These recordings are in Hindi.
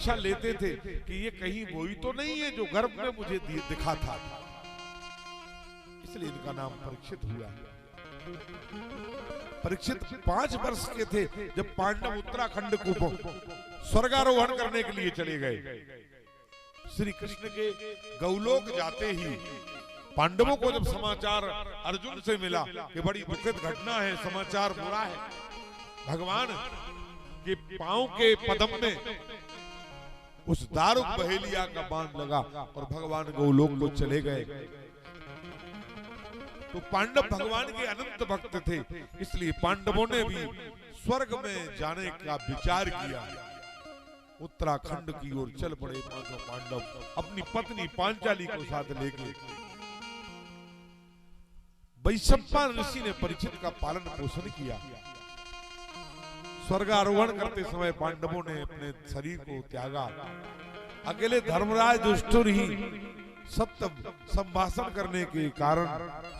परीक्षा लेते थे कि ये कहीं वही तो नहीं है जो गर्भ में मुझे दिखा था, इसलिए इनका नाम परीक्षित हुआ। परीक्षित 5 वर्ष के थे जब पांडव उत्तराखंड को स्वर्गारोहण करने के लिए चले गए। श्री कृष्ण के गौलोक जाते ही पांडवों को जब समाचार अर्जुन से मिला कि बड़ी दुखद घटना है, समाचार बुरा है, भगवान के पांव के पदम में उस दारुक बहेलिया का बाण लगा और भगवान गौलोक को चले गए। तो पांडव भगवान के अनंत भक्त थे, इसलिए पांडवों ने भी स्वर्ग में जाने का विचार किया। उत्तराखंड की ओर चल पड़े पांचों पांडव अपनी पत्नी पांचाली को साथ लेके। वैशंपायन ऋषि ने परीक्षित का पालन पोषण किया। स्वर्गारोहण करते समय पांडवों ने अपने शरीर को त्यागा। अकेले धर्मराज युधिष्ठिर ही सत्य संभाषण करने के कारण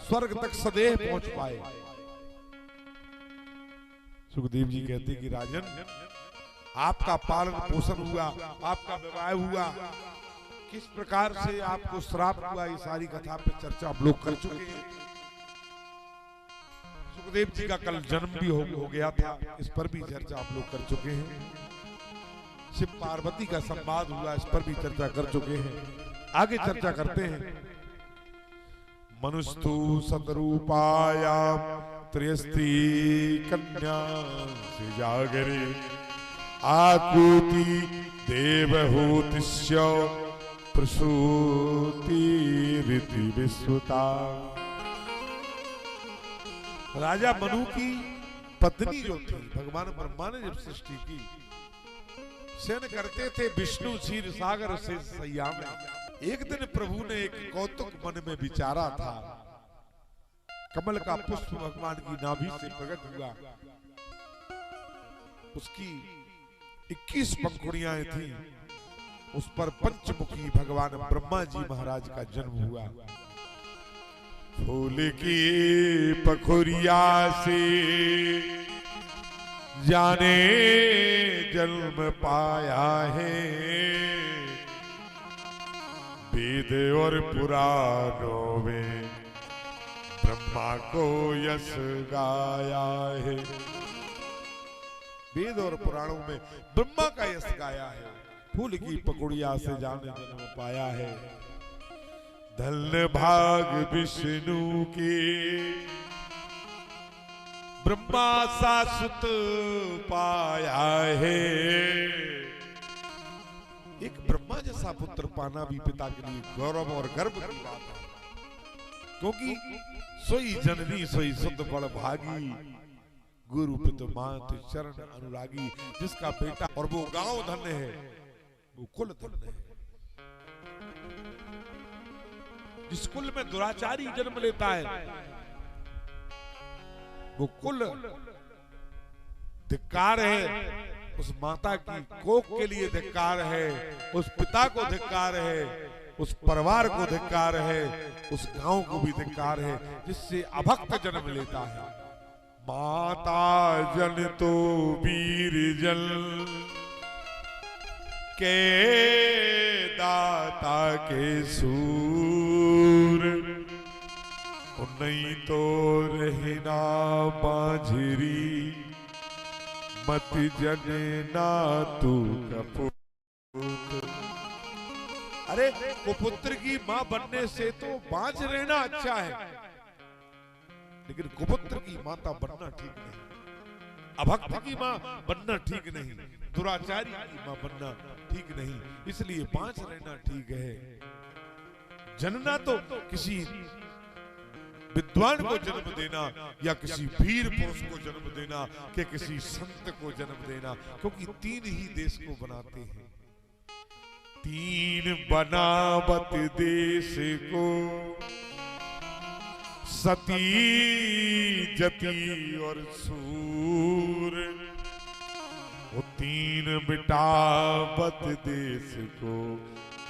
स्वर्ग तक सदैव पहुंच पाए। सुखदेव जी कहते कि राजन, आपका पालन पोषण हुआ, आपका विवाह हुआ, किस प्रकार से आपको श्राप हुआ, ये सारी कथा पे चर्चा हम लोग कर चुके हैं। सुखदेव जी का कल जन्म भी हो गया था, इस पर भी चर्चा आप लोग कर चुके हैं। शिव पार्वती का संवाद हुआ, इस पर भी चर्चा कर चुके हैं। आगे चर्चा करते हैं। मनुस्तु सतरूपायाम त्रयस्ती कन्या से जागरे आकुति देवहूतिस्य प्रसूति रीति विश्वता। राजा मनु की पत्नी जो थी, भगवान ब्रह्मा ने जब सृष्टि की, शयन करते थे विष्णु क्षीर सागर से सैया में। एक दिन प्रभु ने एक कौतुक मन में विचारा था। कमल का पुष्प भगवान की नाभि से प्रकट हुआ, उसकी 21 पंखुड़ियां थी, उस पर पंचमुखी भगवान ब्रह्मा जी महाराज का जन्म हुआ। फूल की पखुरिया से जाने जन्म पाया है, वेद और पुराणों में ब्रह्मा को यश गाया है। वेद और पुराणों में ब्रह्मा का यश गाया है। फूल की पकुड़िया से जाने जन्म पाया है। धन्य भाग विष्णु के ब्रह्मा शाश्वत पाया है। एक ब्रह्मा जैसा पुत्र पाना भी पिता के लिए गौरव और गर्व की बात है, क्योंकि सोई जननी सोई शुद्ध बड़ भागी, गुरु पितु मात चरण अनुरागी। जिसका बेटा और वो गांव धन्य है, वो कुल धन्य है। जिस कुल में दुराचारी जन्म लेता है, वो कुल धिक्कार है। उस माता की कोख के लिए धिक्कार है, उस पिता को धिक्कार है, उस परिवार को धिक्कार है, उस गांव को भी धिक्कार है जिससे अभक्त जन्म लेता है। माता जन तो वीर जन के दाता के सूर, नहीं तो रहना बाझरी मत जनेना तू कपूत। अरे कुपुत्र की मां बनने से तो बाझ रहना अच्छा है, लेकिन कुपुत्र की माता बनना ठीक नहीं, अभक्त की मां बनना ठीक नहीं, दुराचारी की मां बनना ठीक नहीं। इसलिए बाझ रहना ठीक है। जनना तो किसी विद्वान को जन्म देना, या किसी वीर पुरुष को जन्म देना, कि किसी संत को जन्म देना, क्योंकि तीन ही देश को बनाते हैं। तीन बनावत देश को, सती जती और सूर। वो तीन बिटावत देश को,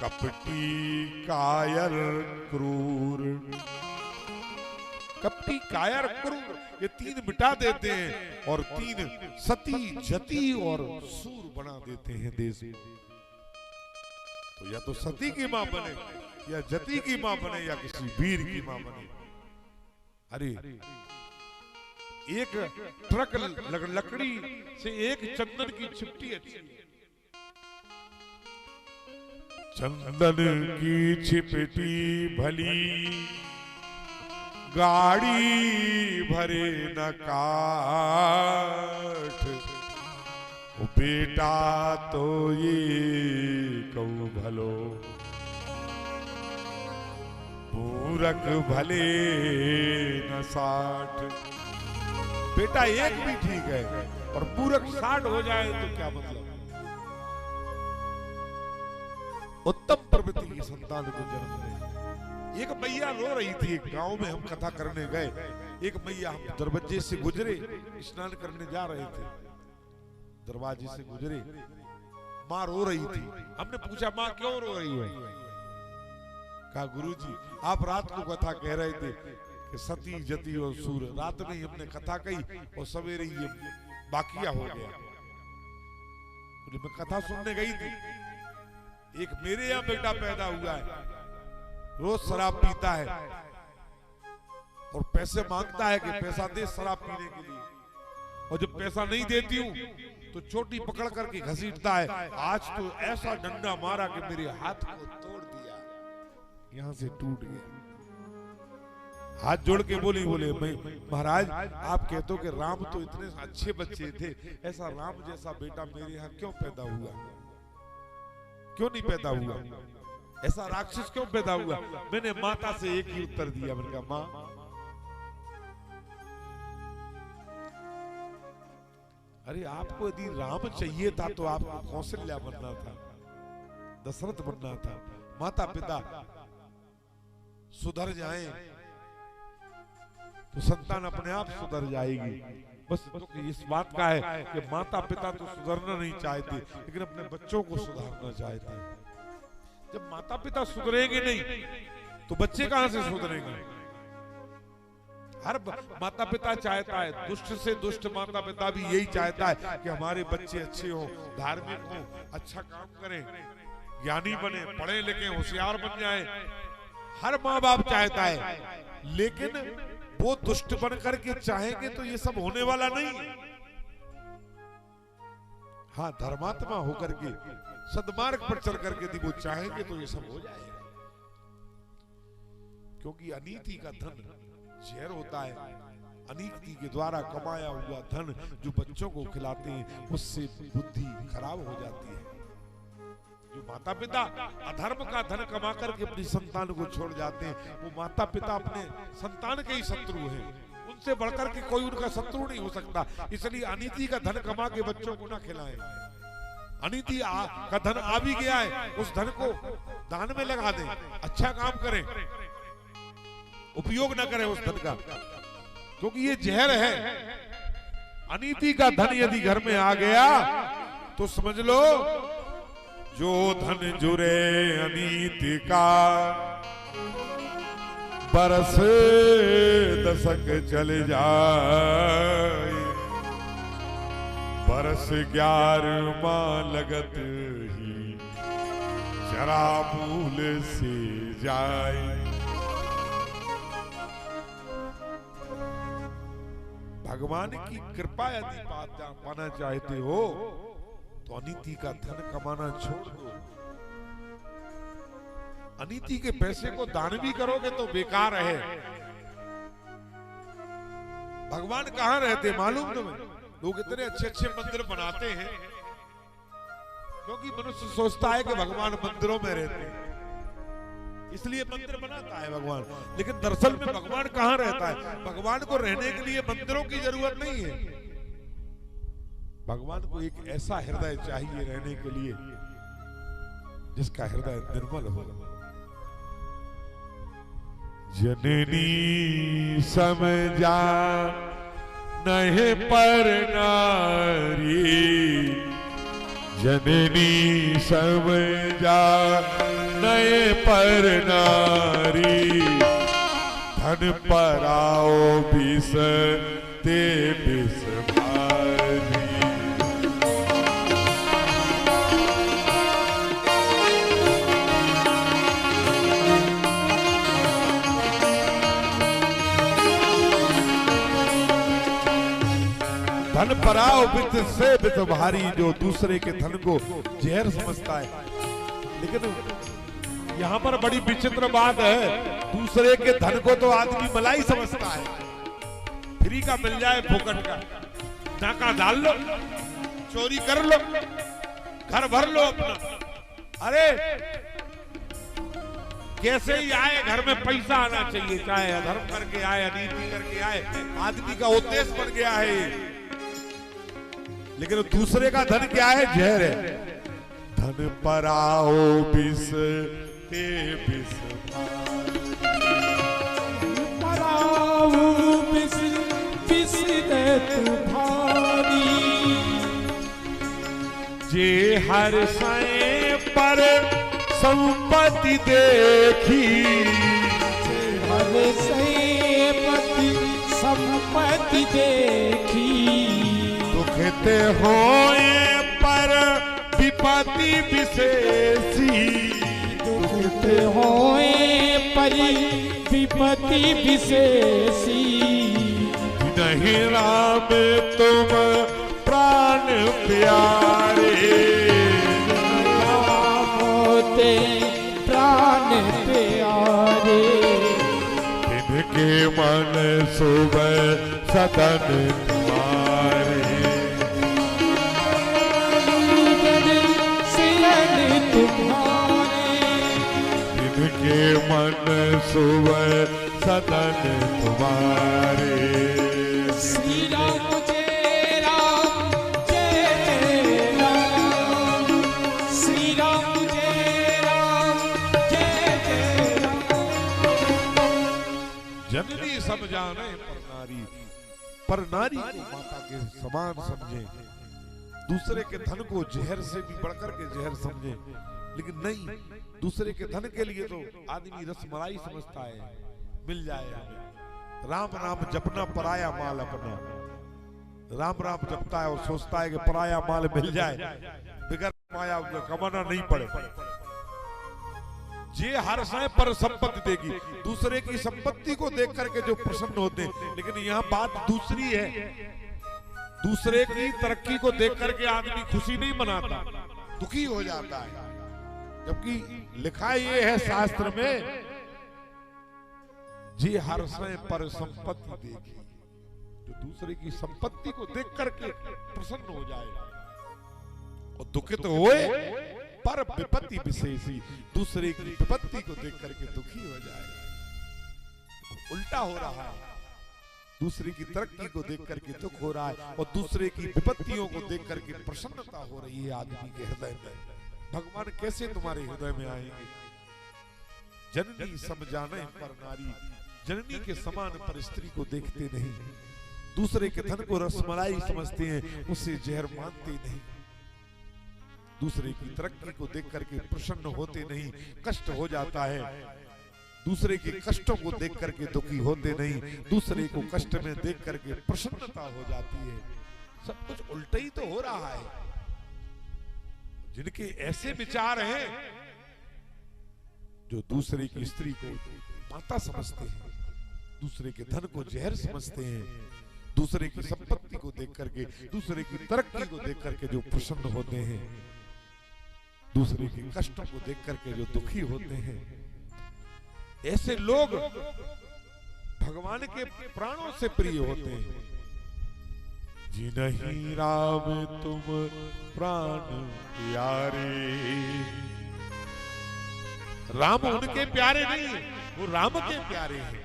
कपटी कायर क्रूर। कपटी कायर क्रूर, ये तीन मिटा देते हैं और तीन सती जती और सूर बना देते हैं देश। तो या तो सती की मां बने, या जती की मां बने, या किसी वीर की मां बने। अरे एक ट्रक लकड़ी से एक चंदन की चिपटी अच्छी है। चंदन की छिपटी भली गाड़ी भरे न काठ, बेटा तो ये कहूं भलो पूरक भले न 60। बेटा एक भी ठीक है और पूरक 60 हो जाए तो क्या मतलब। उत्तम प्रवृत्ति की संतान को जन्म दे। एक मैया रो रही थी, एक गांव में हम कथा करने गए। एक मैया, हम दरवाजे से गुजरे, स्नान करने जा रहे थे, दरवाजे से गुजरे, माँ रो रही थी। हमने पूछा माँ क्यों रो रही हो? कहा गुरुजी आप रात को कथा कह रहे थे कि सती जती और सूर, रात में ही हमने कथा कही और सवेरे ये बाकिया हो गया। मैं कथा सुनने गई थी, एक मेरे यहाँ बेटा पैदा हुआ है, रोज शराब पीता है और पैसे मांगता है कि पैसा दे शराब पीने के लिए, और जब पैसा नहीं देती हूँ तो चोटी पकड़ करके घसीटता है। आज तो ऐसा डंडा मारा कि मेरे हाथ को तोड़ दिया, यहां से टूट गया। हाथ जोड़ के बोले मैं महाराज आप कहते हो कि राम तो इतने अच्छे बच्चे थे, ऐसा राम जैसा बेटा मेरे यहाँ क्यों पैदा हुआ, क्यों नहीं पैदा हुआ, ऐसा राक्षस क्यों पैदा हुआ? मैंने माता से एक ही उत्तर दिया, मैंने कहा माँ अरे आपको यदि राम चाहिए था तो आपको कौशल्या बनना था, दशरथ बनना था। माता पिता सुधर जाएं तो संतान अपने आप सुधर जाएगी। बस तो इस बात का है कि माता पिता तो सुधरना नहीं चाहते, लेकिन अपने बच्चों को सुधारना चाहते हैं। जब माता पिता सुधरेंगे नहीं तो बच्चे कहां से सुधरेंगे? हर माता पिता चाहता है, दुष्ट से दुष्ट माता पिता भी यही चाहता है कि हमारे बच्चे अच्छे हों, धार्मिक हों, अच्छा काम करें, ज्ञानी बने, पढ़े लिखे, होशियार बन जाएं। हर माँ बाप चाहता है, लेकिन वो दुष्ट बन करके चाहेंगे तो ये सब होने वाला नहीं। हाँ, धर्मात्मा होकर के सद्मार्ग पर चल करके यदि वो चाहेंगे तो ये सब हो जाएगा। क्योंकि अनीति का धन जहर होता है। अनीति के द्वारा कमाया हुआ धन जो बच्चों को खिलाते हैं उससे बुद्धि खराब हो जाती है। जो माता पिता अधर्म का धन कमा करके अपनी संतान को छोड़ जाते हैं, वो माता पिता अपने संतान के ही शत्रु हैं, उनसे बढ़कर के कोई उनका शत्रु नहीं हो सकता। इसलिए अनीति का धन कमा के बच्चों को ना खिलाएं। अनीति का धन आ भी गया है, उस धन को दान में लगा दें, अच्छा काम करें, उपयोग ना करें उस धन का, क्योंकि ये जहर है। अनीति का धन यदि घर में आ गया तो समझ लो जो धन जुरे अनीति का, बरस दशक चल जाए, बरस 11वां लगत ही जरा भूल से जाए। भगवान की कृपा यदि पाना चाहते हो तो अनीति का धन कमाना छोड़ दो। अनीति के पैसे को दान भी करोगे तो बेकार है। भगवान कहां रहते मालूम तुम्हें? लोग इतने अच्छे अच्छे मंदिर बनाते हैं क्योंकि मनुष्य सोचता है कि भगवान मंदिरों में रहते हैं, इसलिए मंदिर बनाता है भगवान। लेकिन दरअसल में भगवान कहां रहता है? भगवान को रहने के लिए मंदिरों की जरूरत नहीं है। भगवान को एक ऐसा हृदय चाहिए रहने के लिए जिसका हृदय निर्मल हो। जननी समझा नहीं पर नारी, जननी समझा नहीं पर नारी, धन पर आओ विष ते विष भारी। धन पराओ बित से बित भारी, जो दूसरे के धन को जहर समझता है। लेकिन यहाँ पर बड़ी विचित्र बात है, दूसरे के धन को तो आदमी मलाई समझता है। फ्री का मिल जाए, फोकट का, नाका डाल लो, चोरी कर लो, घर भर लो अपना। अरे कैसे ही आए, घर में पैसा आना चाहिए, चाहे अधर्म करके आए, अनीति करके आए, आदमी का उद्देश्य बन गया है। लेकिन दूसरे का धन क्या है? जहर है। धन पराओ बिस के बिस पराओ बिस बिस भारी, जे हर साए पर संपत्ति देखी, हर संपत्ति संपत्ति देखी, दुखते होए पर विपत्ति विशेषी, दुखते होए पर विपत्ति विशेषी, नहीं राम तुम प्राण प्यारे, प्राण प्यारे, इनके मन सुबह सदन तुम्हारे, सियन तुम्हारे, इनके मन सुबह सदन तुम्हारे। श्री राम जय राम जय जय राम, श्री राम जय राम जय जय राम। जननी सब जाने पर नारी को माता के समान समझे, दूसरे के धन को जहर से भी बढ़कर के जहर समझे। लेकिन नहीं, दूसरे के धन के लिए तो आदमी रसमलाई समझता है, मिल जाए हमें। राम राम जपना पराया माल अपना, राम राम जपता है और सोचता है कि पराया माल मिल जाए, बिगर पाया कमाना नहीं पड़े। जे हर समय पर संपत्ति देगी, दूसरे की संपत्ति को देख करके जो प्रसन्न होते हैं। लेकिन यहाँ बात दूसरी है, दूसरे की तरक्की को देख करके आदमी खुशी नहीं मनाता, दुखी हो जाता है। जबकि लिखा ये है शास्त्र में, जे हर समय पर संपत्ति देखी, जो दूसरे की संपत्ति को देख करके प्रसन्न हो जाए और दुखित होए पर विपत्ति विशेषी, दूसरे की विपत्ति को देख करके दुखी हो जाए। उल्टा हो रहा है, दूसरे की तरक्की को देख करके दुख हो रहा है और दूसरे की विपत्तियों को देख करके प्रसन्नता हो रही है आदमी के हृदय में। भगवान कैसे तुम्हारे हृदय में आएंगे? जननी सब जाने पर नारी, जननी के समान पर स्त्री को देखते नहीं, दूसरे के धन को रसमलाई समझते हैं, उसे जहर मानते नहीं, दूसरे की तरक्की को देख करके प्रसन्न होते नहीं, कष्ट हो जाता है, दूसरे के कष्टों को देख करके दुखी होते नहीं, दूसरे को कष्ट में देख करके प्रसन्नता हो जाती है। सब कुछ उल्टा ही तो हो रहा है। जिनके ऐसे विचार हैं, जो दूसरे की स्त्री को माता समझते हैं, दूसरे के धन को जहर समझते हैं, दूसरे की संपत्ति को देख करके, दूसरे की तरक्की को देख करके जो प्रसन्न होते हैं, दूसरे के कष्टों को देख करके जो दुखी होते हैं, ऐसे लोग भगवान के प्राणों से प्रिय होते हैं। जी नहीं राम तुम प्राण प्यारे, राम उनके प्यारे नहीं, वो राम के प्यारे हैं।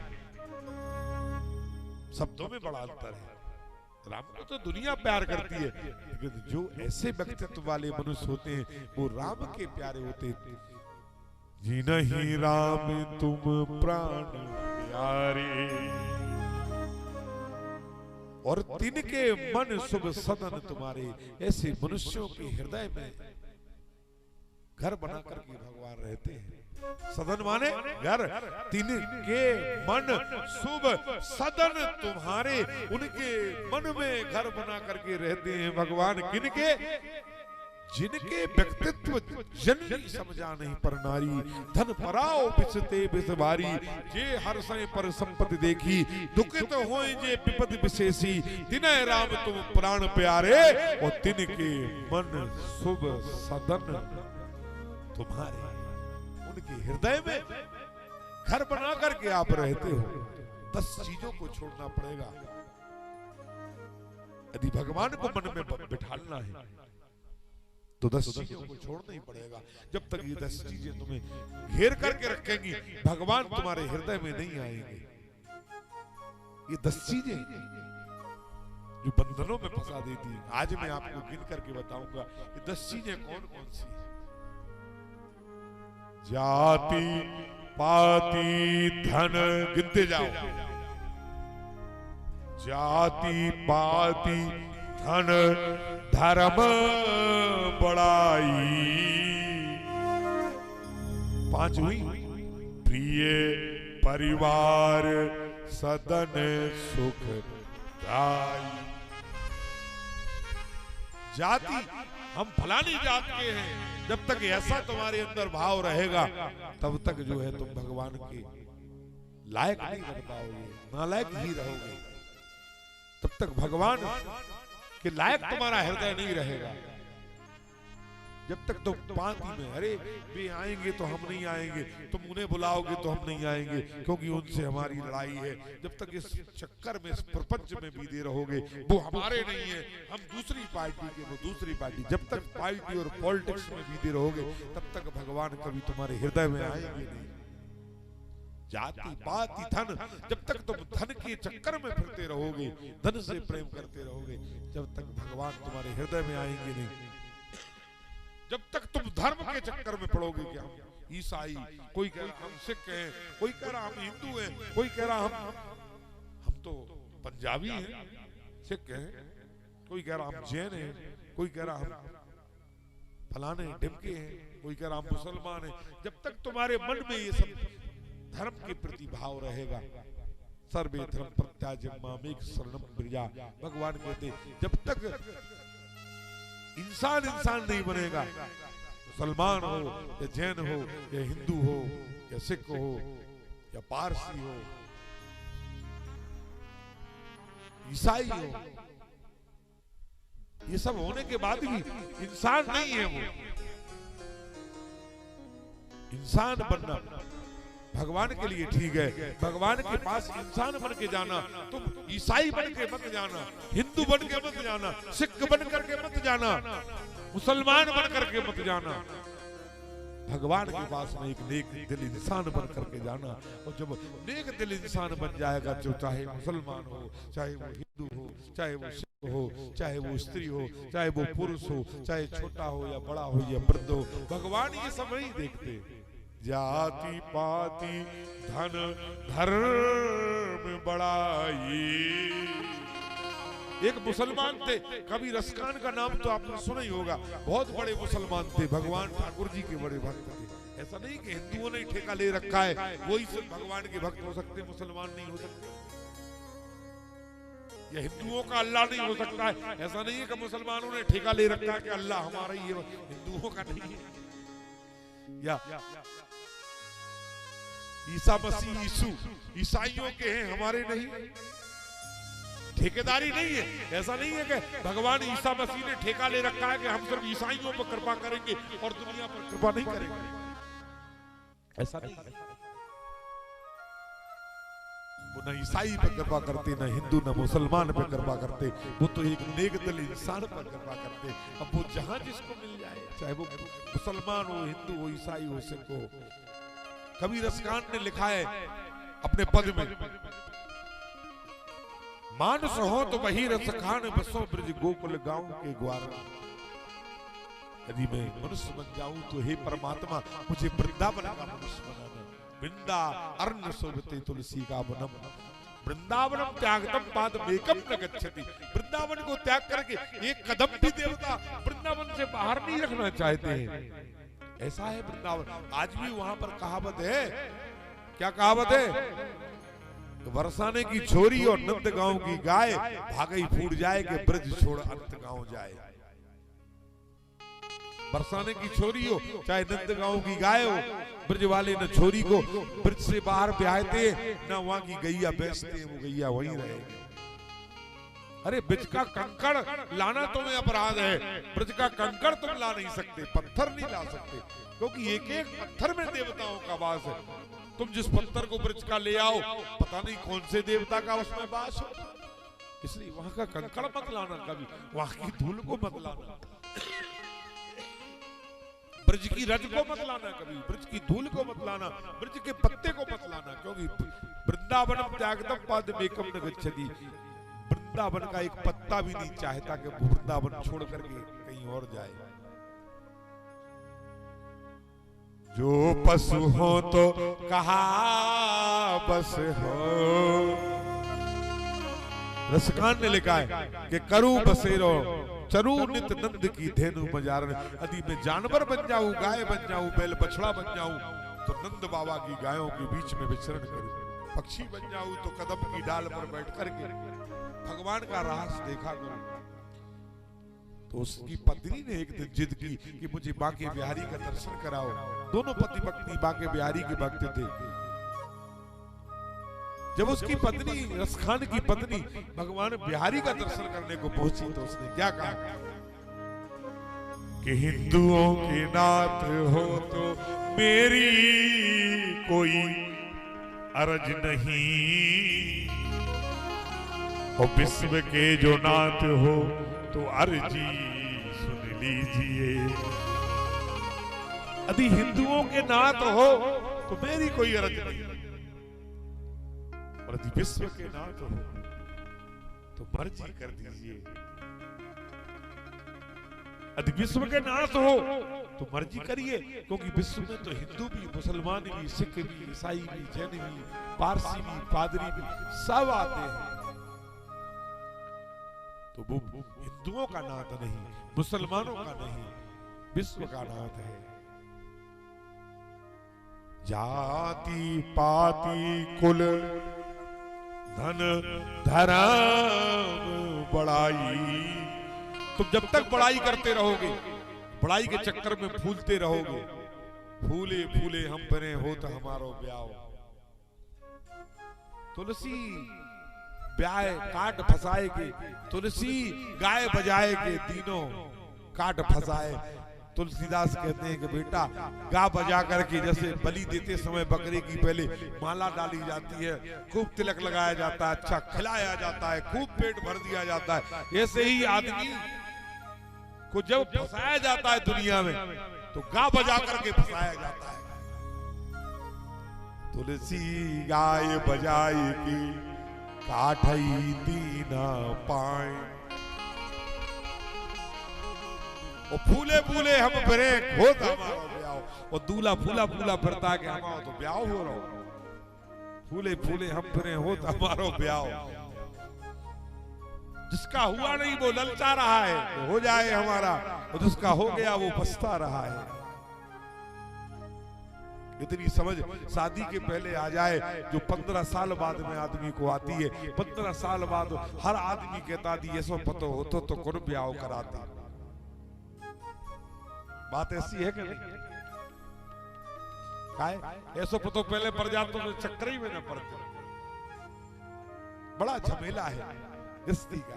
शब्दों में बड़ा अंतर है। राम को तो दुनिया प्यार करती है, लेकिन जो ऐसे व्यक्तित्व वाले मनुष्य होते हैं वो राम के प्यारे होते हैं। जी नहीं राम तुम प्राण प्यारे, और तिनके मन शुभ सदन तुम्हारे, ऐसे मनुष्यों के हृदय में घर बना करके भगवान रहते हैं। सदन माने घर, तिनके मन शुभ सदन तुम्हारे, उनके मन में घर बना करके रहते हैं भगवान। किनके? जिनके व्यक्तित्व जननी समझा नहीं पर नारी, धन पराओ बिसते बिसवारी, जे हर समय पर संपत्ति देखी, दुखित होए जे विपद विशेषी, तिनय राम तुम प्राण प्यारे, और तिनके मन शुभ सदन तुम्हारे। उनके हृदय में घर बना करके आप रहते हो। 10 चीजों को छोड़ना पड़ेगा यदि भगवान को मन में बिठाना है, तो 10 चीजों को छोड़ना ही पड़ेगा। जब तक ये 10 चीजें तुम्हें घेर करके रखेंगी, भगवान तुम्हारे हृदय में नहीं आएंगे। ये 10 चीजें जो बंधनों में फंसा देती है, आज मैं आपको गिन करके बताऊंगा ये 10 चीजें कौन कौन सी है। जाति पाति धन, गिनते जाओ, जाति पाति धन धर्म बड़ाई, 5 हुई। प्रिय परिवार सदन सुख दाई। जाति, हम फलानी जात के हैं, जब तक ऐसा तुम्हारे अंदर भाव रहेगा तब तक जो है तुम भगवान के लायक नहीं बन पाओगे, नालायक ही रहोगे। तब तक भगवान के लायक तुम्हारा हृदय नहीं रहेगा। जब तक तुम पाती में, अरे वे आएंगे तो हम नहीं आएंगे, तुम उन्हें बुलाओगे तो हम नहीं आएंगे क्योंकि उनसे हमारी लड़ाई है, जब तक इस चक्कर में, इस प्रपंच में बीते रहोगे, वो हमारे नहीं है, हम दूसरी पार्टी के, वो दूसरी पार्टी, जब तक पार्टी और पॉलिटिक्स में बीते रहोगे तब तक भगवान कभी तुम्हारे हृदय में आएंगे नहीं। जाति पाति धन, जब तक तुम धन के चक्कर में फिरते रहोगे, धन से प्रेम करते रहोगे, जब तक भगवान तुम्हारे हृदय में आएंगे नहीं। जब तक तुम धर्म के चक्कर में पड़ोगे, कि हम ईसाई, कोई कह रहा हम सिख हैं, कोई कह रहा हम हिंदू हैं, कोई कह रहा हम तो पंजाबी हैं, सिख हैं, कोई कह रहा हम जैन हैं, कोई कह रहा हम फलाने ढिमके हैं, कोई कह रहा हम मुसलमान हैं। जब तक तुम्हारे मन में ये सब धर्म के प्रति भाव रहेगा, सर्वे धर्म प्रत्याज्यम मामेक शरणम व्रजा, भगवान कहते जब तक इंसान इंसान नहीं बनेगा, मुसलमान हो या जैन हो या हिंदू हो या सिख हो या पारसी हो, ईसाई हो, ये सब होने के बाद भी इंसान नहीं है। वो इंसान बनना भगवान के लिए ठीक है, भगवान के पास इंसान बन के जाना, तुम ईसाई बन के मत जाना, हिंदू बन के मत जाना, सिख बन करके मत जाना, मुसलमान बन करके मत जाना, भगवान के पास में एक नेक दिल इंसान बन करके जाना। और जब नेक दिल इंसान बन जाएगा, जो चाहे मुसलमान हो, चाहे वो हिंदू हो, चाहे वो सिख हो, चाहे वो स्त्री हो, चाहे वो पुरुष हो, चाहे छोटा हो या बड़ा हो या वृद्ध हो, भगवान ये सब नहीं देखते। जाति पाति धन धर्म बड़ाई। एक मुसलमान थे, कभी रसखान का नाम तो आपने सुना ही होगा, बहुत बड़े मुसलमान थे, भगवान ठाकुर जी के बड़े भक्त थे। ऐसा नहीं कि हिंदुओं ने ठेका ले रखा है वही सिर्फ भगवान के भक्त हो सकते, मुसलमान नहीं हो सकते, या हिंदुओं का अल्लाह नहीं हो सकता है। ऐसा नहीं है कि मुसलमानों ने ठेका ले रखा है कि अल्लाह हमारा ही है, हिंदुओं का नहीं है। या ईसा मसीह यीशु ईसाइयों के हैं, हमारे नहीं, ठेकेदारी नहीं है। ऐसा नहीं है कि भगवान ईसा मसीह ने ठेका ले रखा है कि हम सिर्फ ईसाइयों पर कृपा करेंगे और दुनिया पर कृपा नहीं करेंगे, ऐसा नहीं है। वो न ईसाई पर कृपा करते, न हिंदू न मुसलमान पर कृपा करते, वो तो एक नेक दिल इंसान पर कृपा करते। अब वो जहां जिसको मिल जाए, चाहे वो मुसलमान हो, हिंदू हो, ईसाई हो, सिख हो। कबीर रसखान ने लिखा है अपने पद में, मानस हो तो वही रसखान, बसो ब्रज गोकुल गांव के ग्वार। यदि मैं मनुष्य बन जाऊं तो हे परमात्मा मुझे वृंदावन का मनुष्य बनाना। वृंदा अर्ण शोभते तुलसी का वनम, वृंदावनम त्यागतम पादमेकम न गच्छति। वृंदावन को त्याग करके एक कदम भी देवता वृंदावन से बाहर नहीं रखना चाहते हैं। ऐसा है वृंदावन। आज भी वहां पर कहावत है, क्या कहावत है? बरसाने की छोरी और नंद गांव की गाय, भागई फूट जाए कि ब्रज छोड़ अंत गांव जाए। बरसाने की छोरी हो चाहे नंदगांव की गाय हो, ब्रज वाले न छोरी को ब्रज से बाहर ब्याहते न वहां की गैया बेचते, वो गैया वहीं रहेगी। अरे ब्रज का कंकड़ लाना तुम्हें अपराध है, ब्रज का कंकड़ तुम ला नहीं सकते, पत्थर नहीं ला सकते, क्योंकि एक एक पत्थर में देवताओं का वास है। तुम जिस पत्थर को ब्रज का ले आओ पता नहीं कौन से देवता का उसमें वास हो, इसलिए वहां का कंकड़ मत लाना, कभी वहां की धूल को मत लाना, ब्रज की रज को मत लाना, कभी ब्रज की धूल को मत लाना, ब्रज के पत्ते को मत लाना, क्योंकि वृंदावन त्यागतम पादमेकम न गच्छति, वृंदावन का एक पत्ता भी नहीं चाहता कि वृंदावन छोड़ करके कहीं और जाए। जो पशु हो तो कहा बस हो, रसकान ने लिखा है कि करू बसेरो चरू नित नंद की धेनु मजारन, यदि मैं जानवर बन जाऊं, गाय बन जाऊं, बैल बछड़ा बन जाऊं तो नंद बाबा की गायों के बीच में विचरण करूं, पक्षी बन जाऊं तो कदम की डाल पर बैठ करके भगवान का रास देखा करूं। तो उसकी पत्नी ने एक दिन जिद की कि मुझे बांके बिहारी का दर्शन कराओ। दोनों पति पत्नी बांके बिहारी के भक्त थे। जब उसकी पत्नी रसखान की पत्नी भगवान बिहारी का दर्शन करने को पहुंची तो उसने क्या कहा कि हिंदुओं के नाथ हो तो मेरी कोई अर्ज नहीं, और विश्व के जो नाथ हो तो अर्जी सुन लीजिए। यदि हिंदुओं के नाथ हो तो मेरी कोई अर्ज नहीं, और यदि विश्व के नाथ हो तो मर्जी कर दीजिए। यदि विश्व के नाथ हो तो मर्जी करिए, क्योंकि विश्व में तो हिंदू भी, मुसलमान भी, सिख भी, ईसाई भी, जैन भी, पारसी भी, पादरी भी सब आते हैं। तो वो हिंदुओं का नाथ नहीं, मुसलमानों का नहीं, विश्व का नाथ है। जाति पाति कुल धन धर्म बड़ाई, तुम जब तक बड़ाई करते रहोगे, बड़ाई के चक्कर में फूलते रहोगे, फूले फूले हम बने हो तो हमारो ब्याह। तुलसी ब्याह काट फसाएगे, तुलसी गाय बजाएगे, तीनों काट फसाए। तुलसीदास कहते हैं कि बेटा गा बजा करके, जैसे बलि देते समय बकरे की पहले माला डाली जाती है, खूब तिलक लगाया जाता है, अच्छा खिलाया जाता है, खूब पेट भर दिया जाता है, ऐसे ही आदमी को जब फंसाया जाता है दुनिया में तो गा बजा करके फंसाया जाता है। तुलसी गाय बजाएगी काठई दीना पाए, और फूले फूले हम फिरे खोत हमारा ब्याह, और दूल्हा फूला फूला फिरता है कि हमारा तो ब्याह हो रहा हो। फूले फूले हम फिरे हो तो हमारा ब्याह। जिसका हुआ नहीं वो ललचा रहा है तो हो जाए हमारा, और जिसका हो गया वो पछता रहा है। इतनी समझ शादी के पहले आ जाए जो 15 साल बाद में आदमी को आती है। 15 साल बाद हर आदमी कहता दी ऐसा पता हो तो कौन ब्याह कराता। बात ऐसी है कि नहीं? ऐसा पता पहले पड़ जाते तो चक्कर ही में न पड़ते। बड़ा झमेला है गृहस्थी का,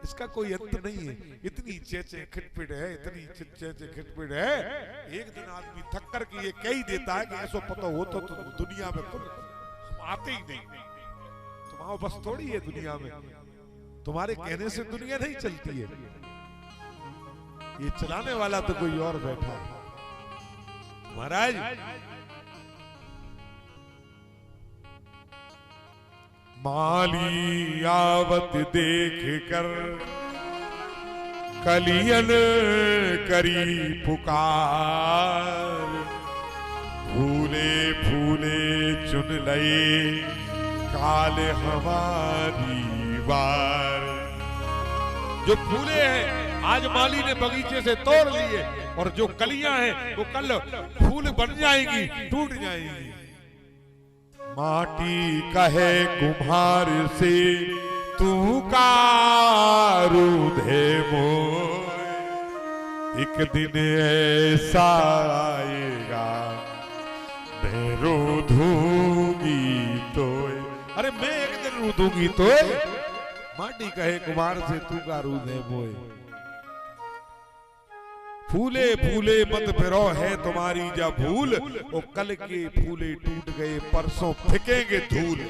इसका कोई अंत नहीं है। इतनी चेचे खिटपिट है, इतनी चेचे खिटपिट है, एक दिन आदमी थक कर के ये कह ही देता है कि ऐसा पता हो तो दुनिया में तुम हम आते ही नहीं। तुम्हारा बस थोड़ी है दुनिया में, तुम्हारे कहने से दुनिया नहीं चलती है, ये चलाने वाला तो कोई और बैठा है। महाराज माली आवत देख कर कलियन करी पुकार, फूले फूले चुन लए काल हमारी बार। जो फूले हैं आज माली ने बगीचे से तोड़ लिए, और जो कलियां हैं वो कल फूल बन जाएंगी, टूट जाएंगी। माटी कहे कुम्हार से तू कारू धे मोय, एक दिन ऐसा आएगा मैं रो दूंगी तो, अरे मैं एक दिन रो दूंगी तो माटी कहे कुमार से तू का रू दे मोए। फूले फूले मत फिरो है तुम्हारी जा भूल, ओ कल के फूले टूट गए परसों फेंकेंगे धूल।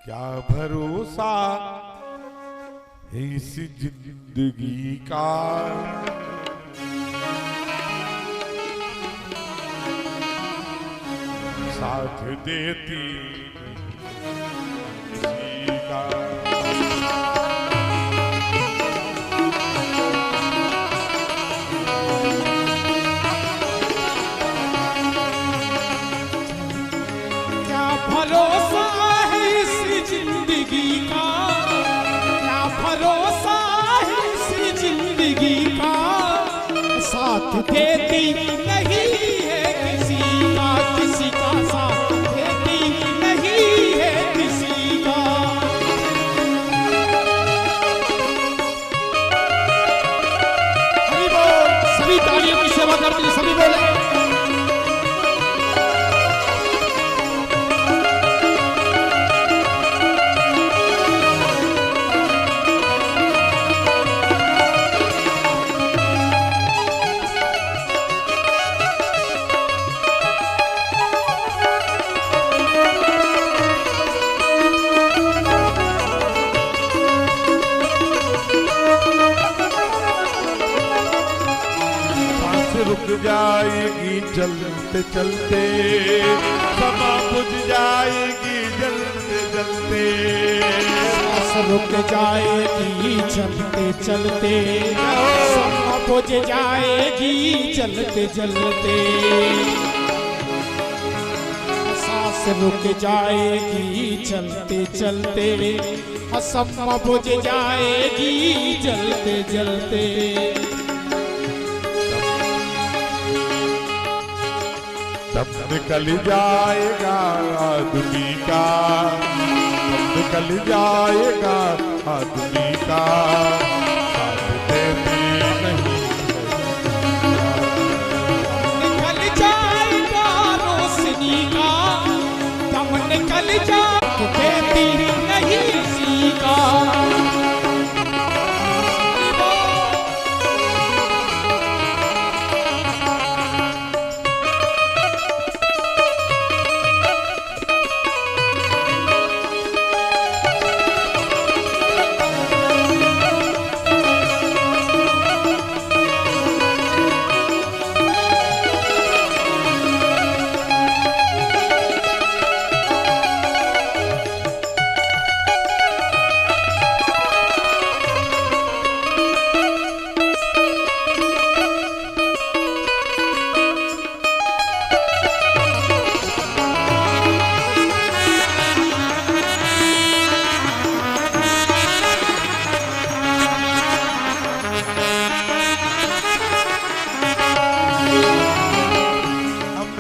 क्या भरोसा है इस जिंदगी का, साथ देती किसी का। क्या भरोसा है इस जिंदगी का, क्या भरोसा है इस जिंदगी का, साथ देती नहीं है किसी का, किसी का साथ देती नहीं है किसी का। हरि बोल, सभी तालियों की सेवा करते हैं, सभी बोले। रुक जाएगी चलते चलते, समा बुझ जाएगी जलते जलते, सांस रुक जाएगी चलते चलते, समा बुझ जाएगी जलते जलते, सांस रुक जाएगी चलते चलते, समा बुझ जाएगी जलते जलते। तब निकल जाएगा आदमी का, तब निकल जाएगा आदमी का, साथ देती नहीं निकल जाएगा रोशनी का, दम निकल जाएगा देती नहीं किसी का।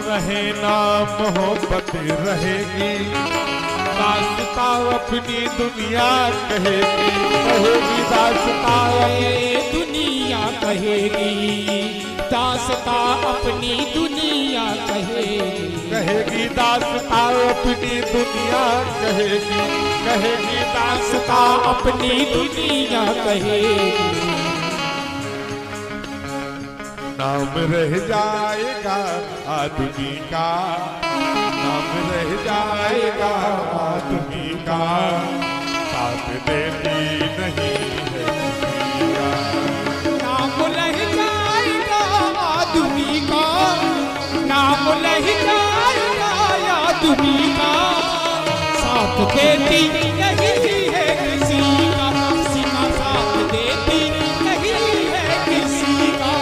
रहे ना मोहब्बत रहेगी, दास्तां अपनी दुनिया कहेगी, कहेगी दास्तां दुनिया कहेगी, दास्तां अपनी दुनिया कहेगी, कहेगी दास्तां अपनी दुनिया कहेगी, कहेगी दास्तां अपनी दुनिया कहेगी। नाम रह जाएगा आदमी का, नाम रह जाएगा आदमी का, साथ देती नहीं है किसी का। नाम रह जाएगा आदमी का, नाम रह जाएगा आदमी का, साथ देती नहीं है किसी का, किसी का साथ देती नहीं है किसी का।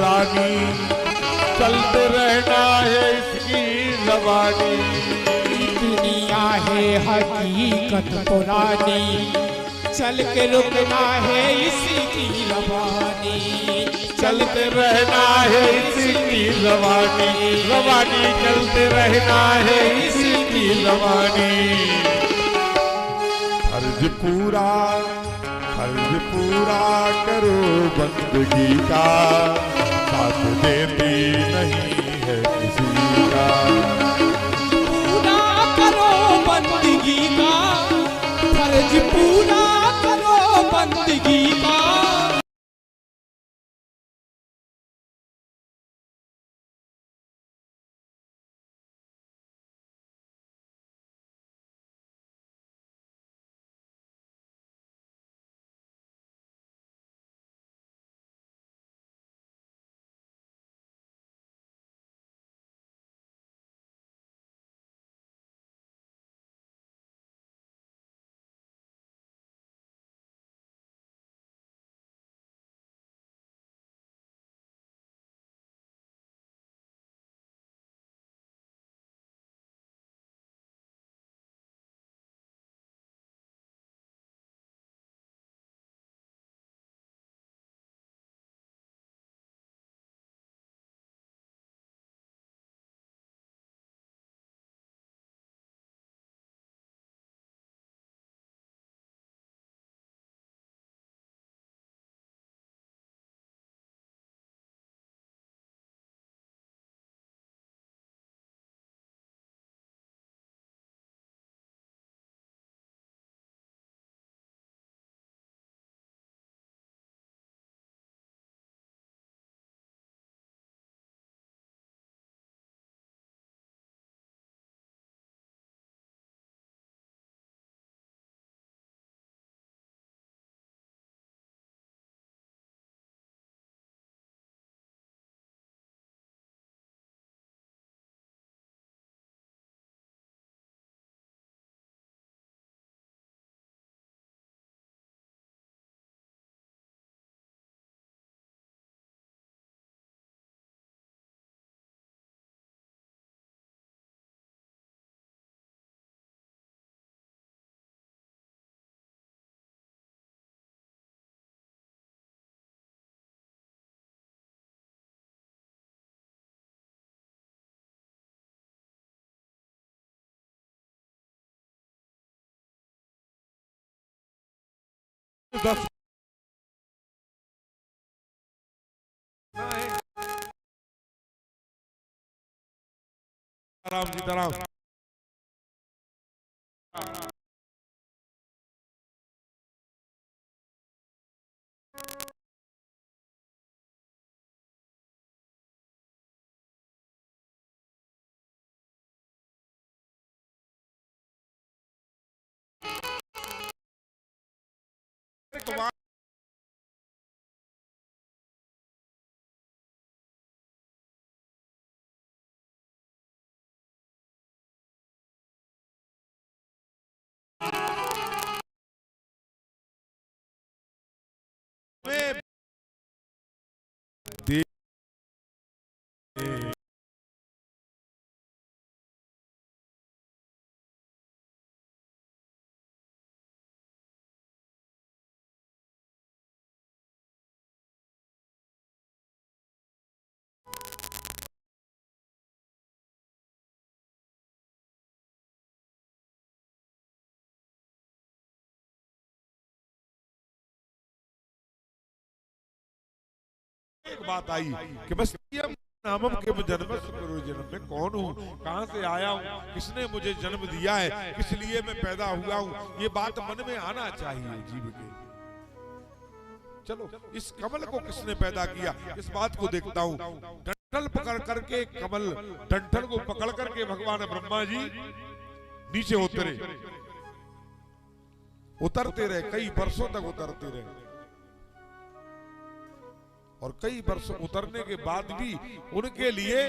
पुरानी, चलते रहना है इसकी जबानी। दुनिया है हकीकत पुरानी, चल के रुकना है इसी की रवानी। चलते रहना है इसी की रवानी, रवानी चलते रहना है इसी की रवानी। फर्ज पूरा करो बंदगी का, साथ देती नहीं है किसी का। पूरा करो बंदगी का, फर्ज पूरा करो बंदगी का। दस राम सीताराम। एक बात आई कि बस नामम के जन्म करो जन्म में कौन हूँ, कहाँ से आया हूँ, किसने मुझे जन्म दिया है, किस लिए मैं पैदा हुआ हूँ, ये बात मन में आना चाहिए जीव के। चलो इस कमल को किसने पैदा किया, इस बात को देखता हूँ। डंठल पकड़ करके कमल, डंठल को पकड़ करके भगवान ब्रह्मा जी नीचे उतरते रहे, कई वर्षों तक उतरते रहे। और कई वर्ष उतरने के बाद भी उनके लिए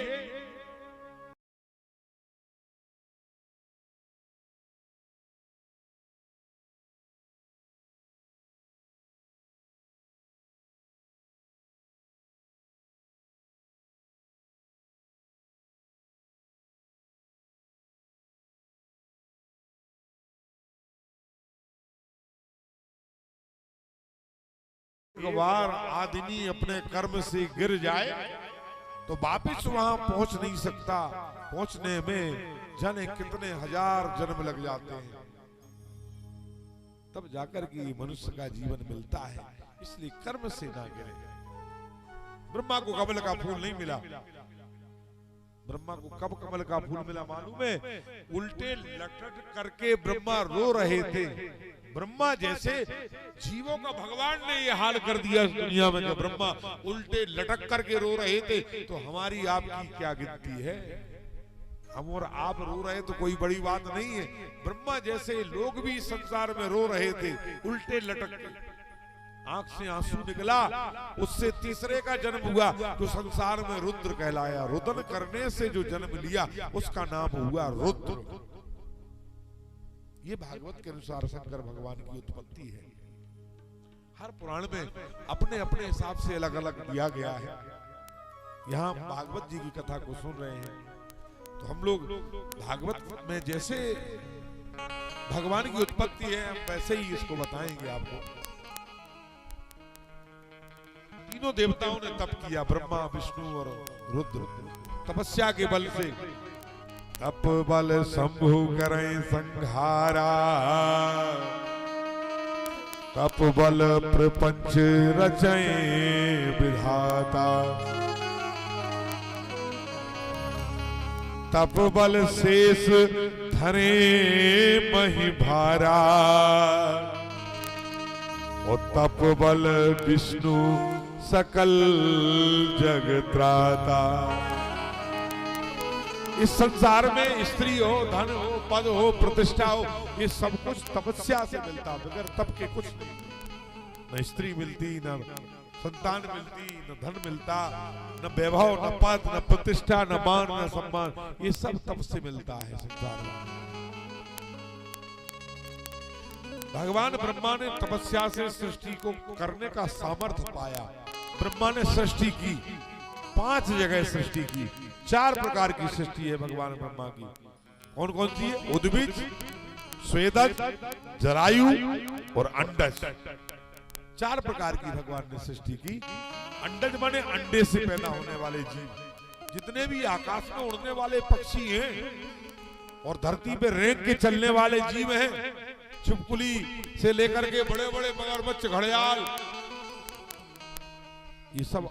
एक बार आदमी अपने कर्म से गिर जाए तो वापिस वहां पहुंच नहीं सकता। पहुंचने में जाने कितने हजार जन्म लग जाते हैं, तब जाकर के मनुष्य का जीवन मिलता है। इसलिए कर्म से ना गिरे। ब्रह्मा को कमल का फूल नहीं मिला। ब्रह्मा को कब कमल का फूल मिला मालूम है? उल्टे लटक करके ब्रह्मा रो रहे थे। ब्रह्मा जैसे जीवों का भगवान ने ये हाल कर दिया दुनिया में, जब ब्रह्मा उल्टे लटक करके रो रहे थे, तो हमारी आपकी क्या गिनती है? हम और आप रो रहे तो कोई बड़ी बात नहीं है। ब्रह्मा जैसे लोग भी संसार में रो रहे थे उल्टे लटक के, आंख से आंसू निकला। उससे तीसरे का जन्म हुआ जो संसार में रुद्र कहलाया। रुदन करने से जो जन्म लिया उसका नाम हुआ रुद्र। ये भागवत के अनुसार शंकर भगवान की उत्पत्ति है। हर पुराण में अपने अपने हिसाब से अलग अलग दिया गया है। यहाँ भागवत जी की कथा को सुन रहे हैं तो हम लोग भागवत में जैसे भगवान की उत्पत्ति है हम वैसे ही इसको बताएंगे आपको। तीनों देवताओं ने तप किया, ब्रह्मा विष्णु और रुद्र। तपस्या के बल से तप बल शंभु करें संहारा, तप बल प्रपंच रचें विधाता, तप बल शेष धरे मही भारा, और तप बल विष्णु सकल जग त्राता। इस संसार में स्त्री हो, धन हो, पद हो, प्रतिष्ठा हो, ये सब कुछ तपस्या से मिलता। बगैर तप के कुछ नहीं। न स्त्री मिलती, न संतान मिलती, न धन मिलता, न वैभव, न पद, न प्रतिष्ठा, न मान, न सम्मान। ये सब तप से मिलता है संसार में। भगवान ब्रह्मा ने तपस्या से सृष्टि को करने का सामर्थ्य पाया। ब्रह्मा ने सृष्टि की, 5 जगह सृष्टि की। 4 प्रकार की सृष्टि है भगवान ब्रह्मा की। कौन कौन सी है? उद्भिज, स्वेदज, जरायु और अंडज। 4 प्रकार की भगवान ने सृष्टि की। अंडज माने अंडे से पैदा होने वाले जीव। जितने भी आकाश में उड़ने वाले पक्षी हैं और धरती पे रेंग के चलने वाले जीव हैं, छिपकली से लेकर के बड़े बड़े मगरमच्छ, घड़ियाल, ये सब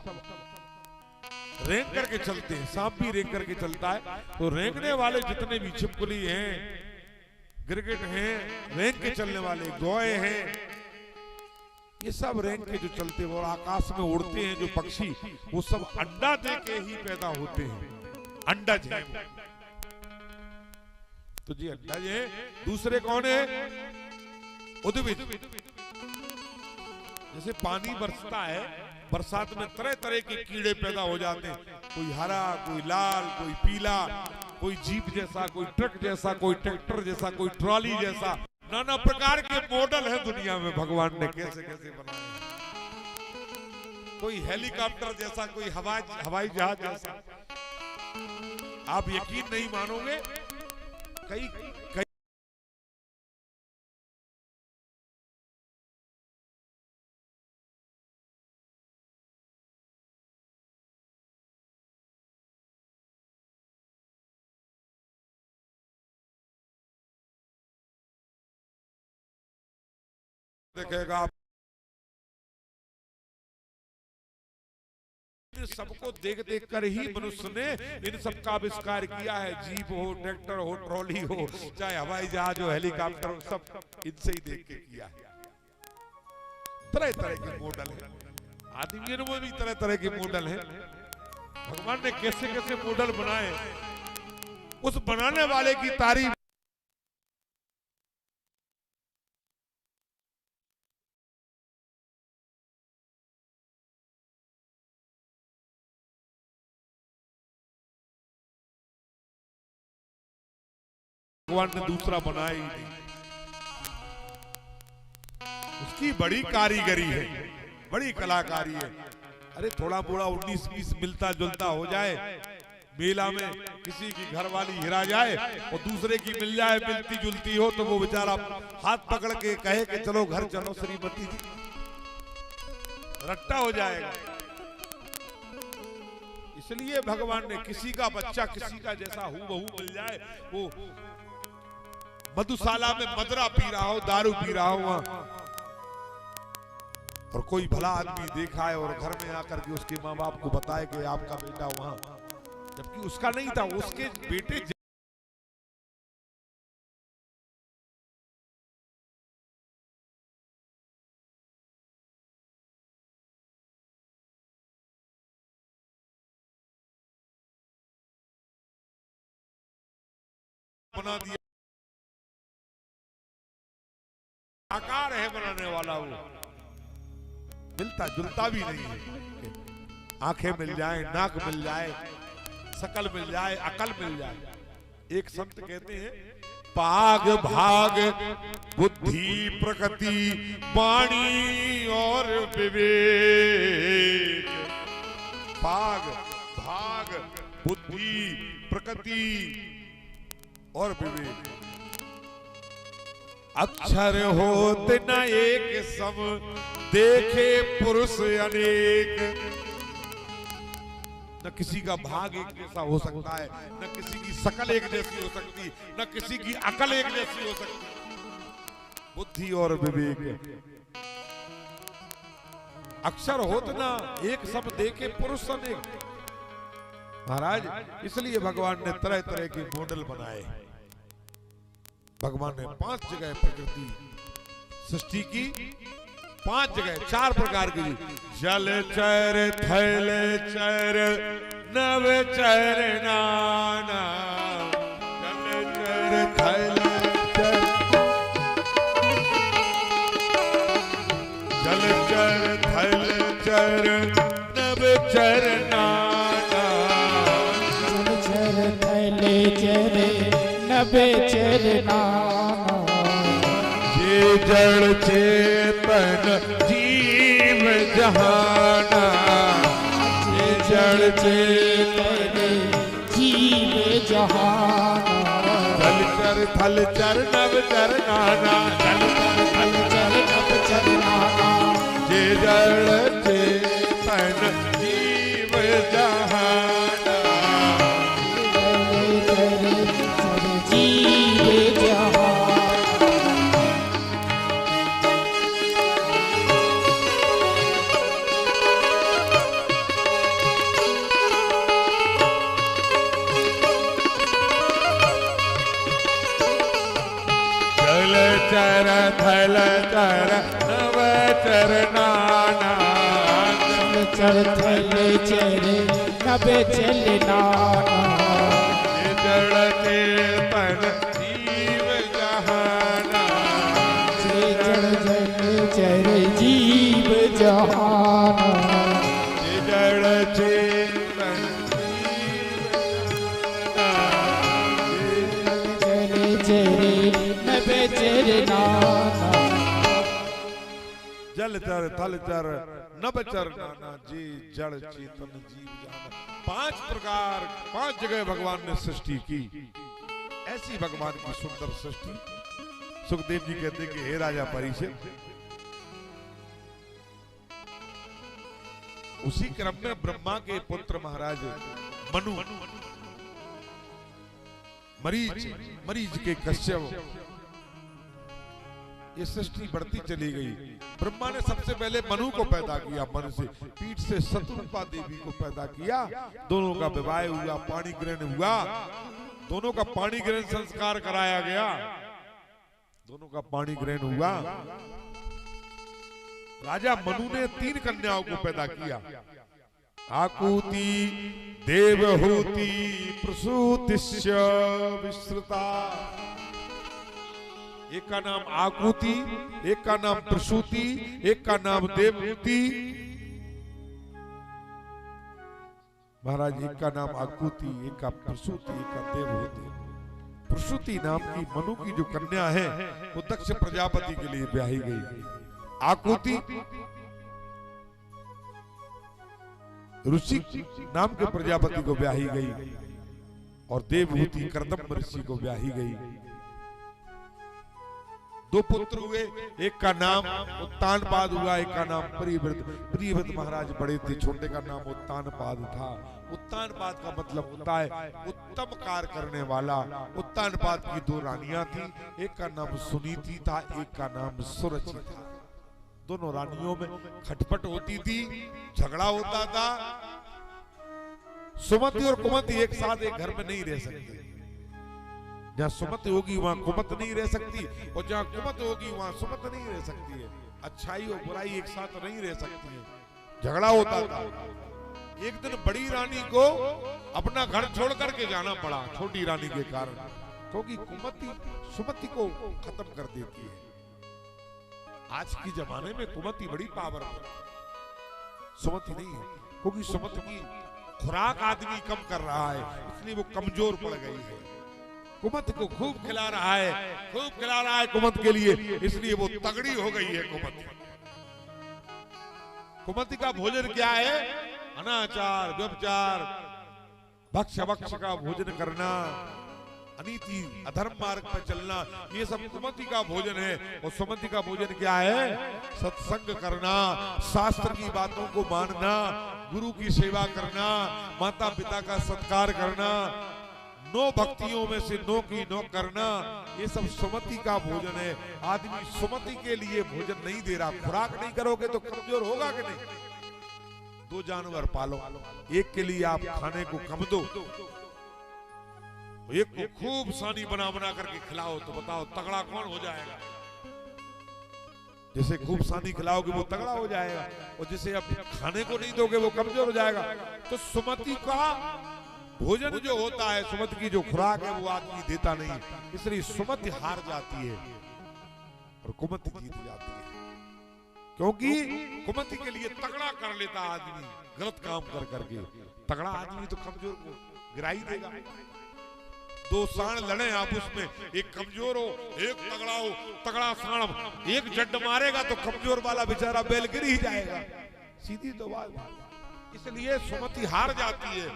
रेंग करके चलते हैं। सांप भी रेंग करके चलता है। तो रेंगने वाले जितने भी छिपकली हैं, गिरगिट हैं, रेंग के चलने वाले गोए हैं, ये सब रेंग के जो चलते हैं और आकाश में उड़ते हैं जो पक्षी, वो सब अंडा दे के ही पैदा होते हैं। अंडज है। तो जी अंडज है। दूसरे कौन है? उद्भिज। जैसे पानी बरसता है, बरसात में तरह तरह के कीड़े पैदा हो जाते हैं। कोई हरा, कोई लाल, कोई पीला, कोई जीप जैसा, कोई ट्रक जैसा, कोई ट्रैक्टर जैसा, कोई ट्रॉली जैसा। नाना प्रकार के मॉडल है दुनिया में भगवान ने कैसे कैसे बनाए। कोई हेलीकॉप्टर जैसा, कोई हवाई जहाज जैसा। आप यकीन नहीं मानोगे, कई देखेगा आप, सबको देख देख कर ही मनुष्य ने इन सब का आविष्कार किया है। जीप हो, ट्रैक्टर हो, ट्रॉली हो, चाहे हवाई जहाज हो, हेलीकॉप्टर हो, सब इनसे ही देख के किया है। तरह तरह के मॉडल है। आदमियों में भी तरह तरह के मॉडल है। भगवान ने कैसे कैसे मॉडल बनाए, उस बनाने वाले की तारीफ भगवान ने दूसरा बनाया ही नहीं। उसकी बड़ी कारीगरी है, बड़ी कलाकारी है। अरे थोड़ा मोड़ा 19-20 मिलता जुलता हो जाए, मेला में किसी की घरवाली हिरा जाए और दूसरे की मिल जाए मिलती जुलती हो, तो वो बेचारा हाथ पकड़ के कहे कि चलो घर चलो श्रीमती जी। रट्टा हो जाएगा। इसलिए भगवान ने किसी का बच्चा किसी का जैसा हूबहू मिल जाए, वो मधुशाला में मदरा पी रहा हो, दारू पी रहा हो वहां, और कोई भला आदमी देखा है और घर में आकर के उसके माँ बाप को बताए कि आपका बेटा वहां, जबकि उसका नहीं था, उसके बेटे बना दिया। आकार है बनाने वाला, वो मिलता जुलता भी नहीं है। आंखें मिल जाए, नाक मिल जाए, शकल मिल जाए, अकल मिल जाए। एक संत कहते हैं, पाग भाग बुद्धि प्रकृति वाणी और विवेक। पाग भाग बुद्धि प्रकृति और विवेक, अक्षर होते न एक सम, देखे पुरुष अनेक। न किसी का भाग एक जैसा हो सकता है, न किसी की शकल एक जैसी हो सकती, न किसी की अकल एक जैसी हो सकती। बुद्धि और विवेक, अक्षर होते न एक सम, देखे पुरुष अनेक। महाराज, इसलिए भगवान ने तरह तरह के मॉडल बनाए। भगवान ने 5 जगह प्रकृति सृष्टि की, 5 जगह 4 प्रकार की, जल चर थल चर नव चर नाना। जल चर थल चर, जल चर थल चर नव चर नाना। जल चर थल चर नभ चर नाना। ये जड़ चेतन जीव जहाना। ये जड़ चेतन जीव जहाना। जल चर थल चर नभ चर नाना। जल चर थल चर नभ चर नाना। ये जड़ चेतन जीव जहाना। जीव जहाना। चर थल चर नव चर नाना। चर थल चर नभ चर नाना। जड़ चेतन जीव जहाना। जड़ चर जीव जहाना। जड़ चेतन जल चर थल चर नभ चर नाना। जी जड़ चेतन जीव जहाना। 5 प्रकार 5 जगह भगवान ने सृष्टि की। ऐसी भगवान की सुंदर सृष्टि। सुखदेव जी कहते कि हे राजा परीक्षित, उसी क्रम में ब्रह्मा के पुत्र महाराज मनु, मरीच के कश्यप, ये सृष्टि बढ़ती चली गई। ब्रह्मा ने सबसे पहले मनु को पैदा किया, मनु से पीठ से शत्रुपा देवी को पैदा किया। दोनों का विवाह हुआ, पाणी ग्रहण हुआ, दोनों का पाणी ग्रहण संस्कार कराया गया, दोनों का पाणी ग्रहण हुआ। राजा मनु ने 3 कन्याओं को पैदा किया, आकुति देवहूति प्रसूतिश्च विश्रुता। एक का नाम आकुति, एक का नाम प्रसूति, एक का नाम देवहूति। महाराज, एक का नाम आकुति, एक का प्रसूति, एक का देवहूति। प्रसूति नाम की मनु की जो कन्या है वो दक्ष प्रजापति के लिए ब्याही गई। आकुति ऋषि नाम के प्रजापति को ब्याही गई और देवहूति कर्दम ऋषि को ब्याही गई। दो पुत्र हुए, एक का नाम उत्तानपाद हुआ, एक का नाम प्रियव्रत। प्रियव्रत महाराज बड़े थे, छोटे का नाम उत्तानपाद था। उत्तानपाद का मतलब होता है उत्तम कार्य करने वाला। उत्तानपाद की दो रानियां थी, एक का नाम सुनीति था, एक का नाम सुरचि था। दोनों रानियों में खटपट होती थी, झगड़ा होता था। सुमति और कुमति एक साथ एक घर में नहीं रह सकते। जहाँ सुमति होगी वहां कुमत नहीं रह सकती, और जहाँ कुमत होगी वहां सुमत नहीं रह सकती है। अच्छाई और बुराई एक साथ नहीं रह सकती है, झगड़ा होता था। एक दिन बड़ी रानी को अपना घर छोड़ करके जाना पड़ा, छोटी रानी के कारण, क्योंकि कुमति सुमति को खत्म कर देती है। आज के जमाने में कुमति बड़ी पावर है, सुमति नहीं है, क्योंकि सुमति की खुराक आदमी कम कर रहा है, इसलिए वो कमजोर पड़ गई है। कुमत को खूब खिला रहा है, खूब खिला रहा है कुमत के लिए, इसलिए वो तगड़ी हो गई है कुमत। कुमति का भोजन क्या है? अनाचार, व्यभिचार, भक्ष भक्ष का भोजन करना, अनीति अधर्म मार्ग पर चलना, ये सब कुमति का भोजन है। और सुमति का भोजन क्या है? सत्संग करना, शास्त्र की बातों को मानना, गुरु की सेवा करना, माता पिता का सत्कार करना, नो भक्तियों में से नो की नो करना, ये सब सुमति का भोजन है। आदमी सुमति के लिए भोजन नहीं दे रहा, खुराक नहीं करोगे तो कमजोर होगा कि नहीं? दो जानवर पालो, एक के लिए आप खाने को कम दो, एक को खूब सानी बना बना करके खिलाओ, तो बताओ तगड़ा कौन हो जाएगा? जिसे खूब सानी खिलाओगे वो तगड़ा हो जाएगा, और जिसे अब खाने को नहीं दोगे वो कमजोर हो जाएगा। तो सुमति का भोजन जो होता है, सुमति की जो खुराक है, वो आदमी देता नहीं, इसलिए सुमति हार जाती है और कुमति जीत जाती है। क्योंकि कुमति के लिए तगड़ा कर लेता आदमी, गलत काम कर करके। तगड़ा आदमी तो कमजोर को गिरा ही देगा। दो साण लड़े आपस में, एक कमजोर हो एक तगड़ा हो, तगड़ा साण एक जड्ड मारेगा तो कमजोर वाला बेचारा बैल गिर ही जाएगा, सीधी तो बात। इसलिए सुमति हार जाती है,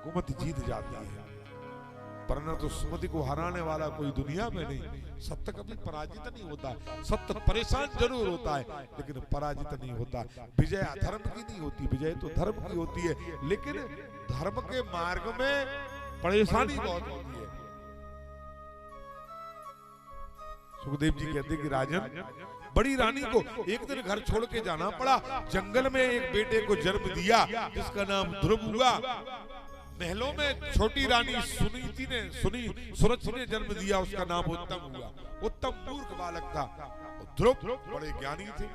कुमति जीत जाती है। वरना तो सुमति को हराने वाला कोई दुनिया में नहीं। सत्य कभी पराजित नहीं होता, सत्य परेशान जरूर होता है लेकिन पराजित नहीं होता। विजय अधर्म की नहीं होती, विजय तो धर्म की होती है, लेकिन धर्म के मार्ग में परेशानी बहुत होती है। सुखदेव जी कहते कि राजन, बड़ी रानी को एक दिन घर छोड़ के जाना पड़ा। जंगल में एक बेटे को जन्म दिया जिसका नाम ध्रुव हुआ। महलों में छोटी रानी सुरचि ने जन्म दिया, उसका नाम उत्तम हुआ। उत्तम मूर्ख बालक था, ध्रुव बड़े ज्ञानी थे।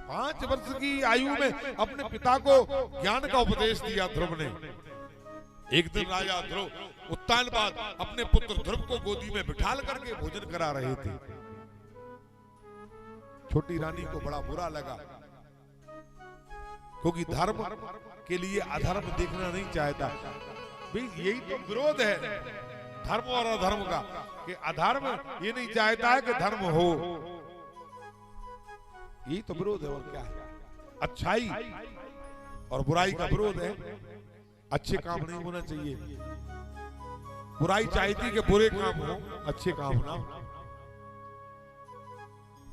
5 वर्ष की आयु में अपने पिता को ज्ञान का उपदेश दिया ध्रुव ने। एक दिन राजा ध्रुव उत्तानपाद अपने पुत्र ध्रुव को गोदी में बिठाल करके भोजन करा रहे थे। छोटी रानी को बड़ा बुरा लगा, क्योंकि धर्म के लिए अधर्म देखना नहीं चाहता। यही तो विरोध है धर्म और अधर्म का, कि अधर्म ये नहीं चाहता है कि धर्म हो। यही तो विरोध है, और क्या है? अच्छाई और बुराई का विरोध है। अच्छे काम नहीं होना चाहिए, बुराई चाहती कि बुरे काम हो, अच्छे काम ना हो।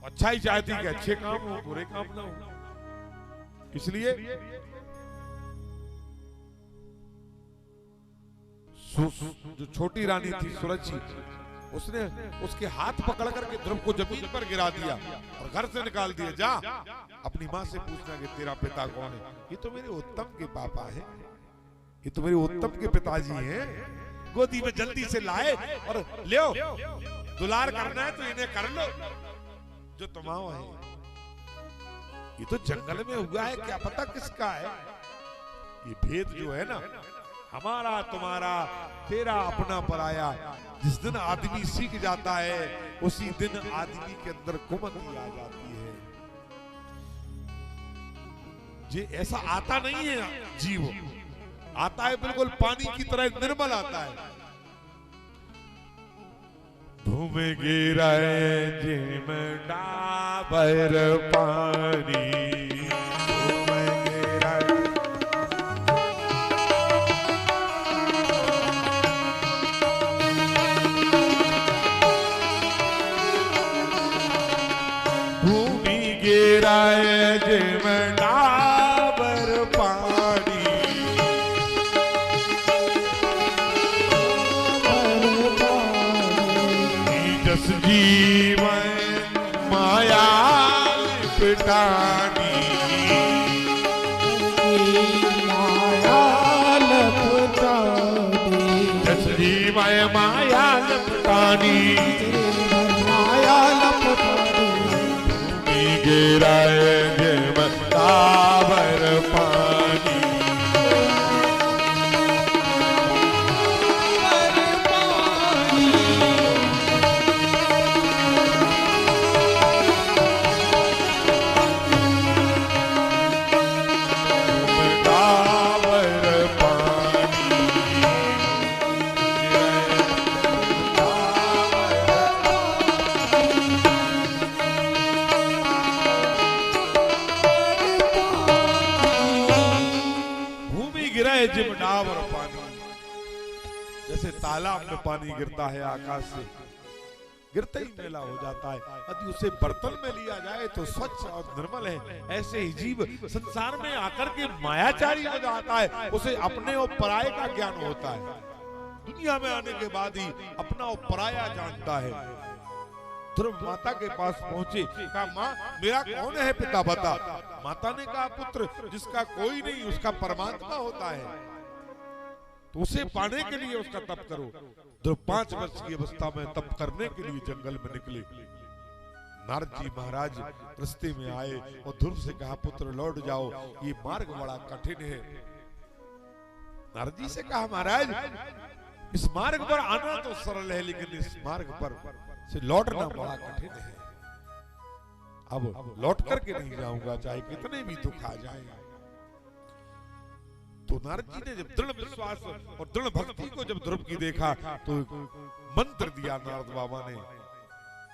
अच्छाई चाहती कि अच्छे काम हो, बुरे काम ना हो। इसलिए जो छोटी रानी थी सुरचि, उसने उसके हाथ पकड़ करके ध्रुव को जमीन पर गिरा दिया और घर से निकाल दिया। जा अपनी माँ से पूछना कि तेरा पिता कौन है। ये तो मेरे उत्तम के पापा है, ये तो मेरे उत्तम के पिताजी हैं। गोदी में जल्दी से लाए और ले दुलार करना है तो इन्हें कर लो जो तुम्हारा है। ये तो जंगल में हुआ है, क्या पता किसका है। ये भेद जो है ना, हमारा तुम्हारा तेरा अपना पराया, जिस दिन आदमी सीख जाता है उसी दिन आदमी के अंदर कुमति आ जाती है। ये ऐसा आता नहीं है जीव, आता है बिल्कुल पानी की तरह निर्मल आता है। धूम गिरा जिम डाबर पानी, गिराए जिम डाबर पानी। जस जीवन माया पिटानी। माया लपटानी। जस जीवन माया लपटानी। माया लपटानी। गिराए जिम डाबर पानी। जिम डाबर पानी। जैसे तालाब में पानी गिरता है आकाश से, गिरते ही मैला हो जाता है, यदि उसे बर्तन में लिया जाए तो स्वच्छ और निर्मल है। ऐसे ही जीव संसार में आकर के मायाचारी हो जाता है, उसे अपने और पराये का ज्ञान होता है। दुनिया में आने के बाद ही अपना और पराया जानता है। ध्रुव माता के पास पहुंचे, कहा माँ मेरा कौन है पिता बता। माता ने कहा पुत्र जिसका कोई नहीं उसका परमात्मा होता है, तो उसे पाने के लिए उसका तप करो। ध्रुव 5 वर्ष की अवस्था में तप करने के लिए जंगल में निकले। नारद जी महाराज रास्ते में आए और ध्रुव से कहा पुत्र लौट जाओ, ये मार्ग बड़ा कठिन है। नारद जी से कहा महाराज इस मार्ग पर आना तो सरल है, लेकिन इस मार्ग पर से लौटना बड़ा कठिन है। अब लौट करके नहीं जाऊंगा चाहे कितने भी दुख आ जाए। तो नारद जी ने जब दृढ़ विश्वास और दृढ़ भक्ति को जब ध्रुव की देखा तो मंत्र दिया नारद बाबा ने,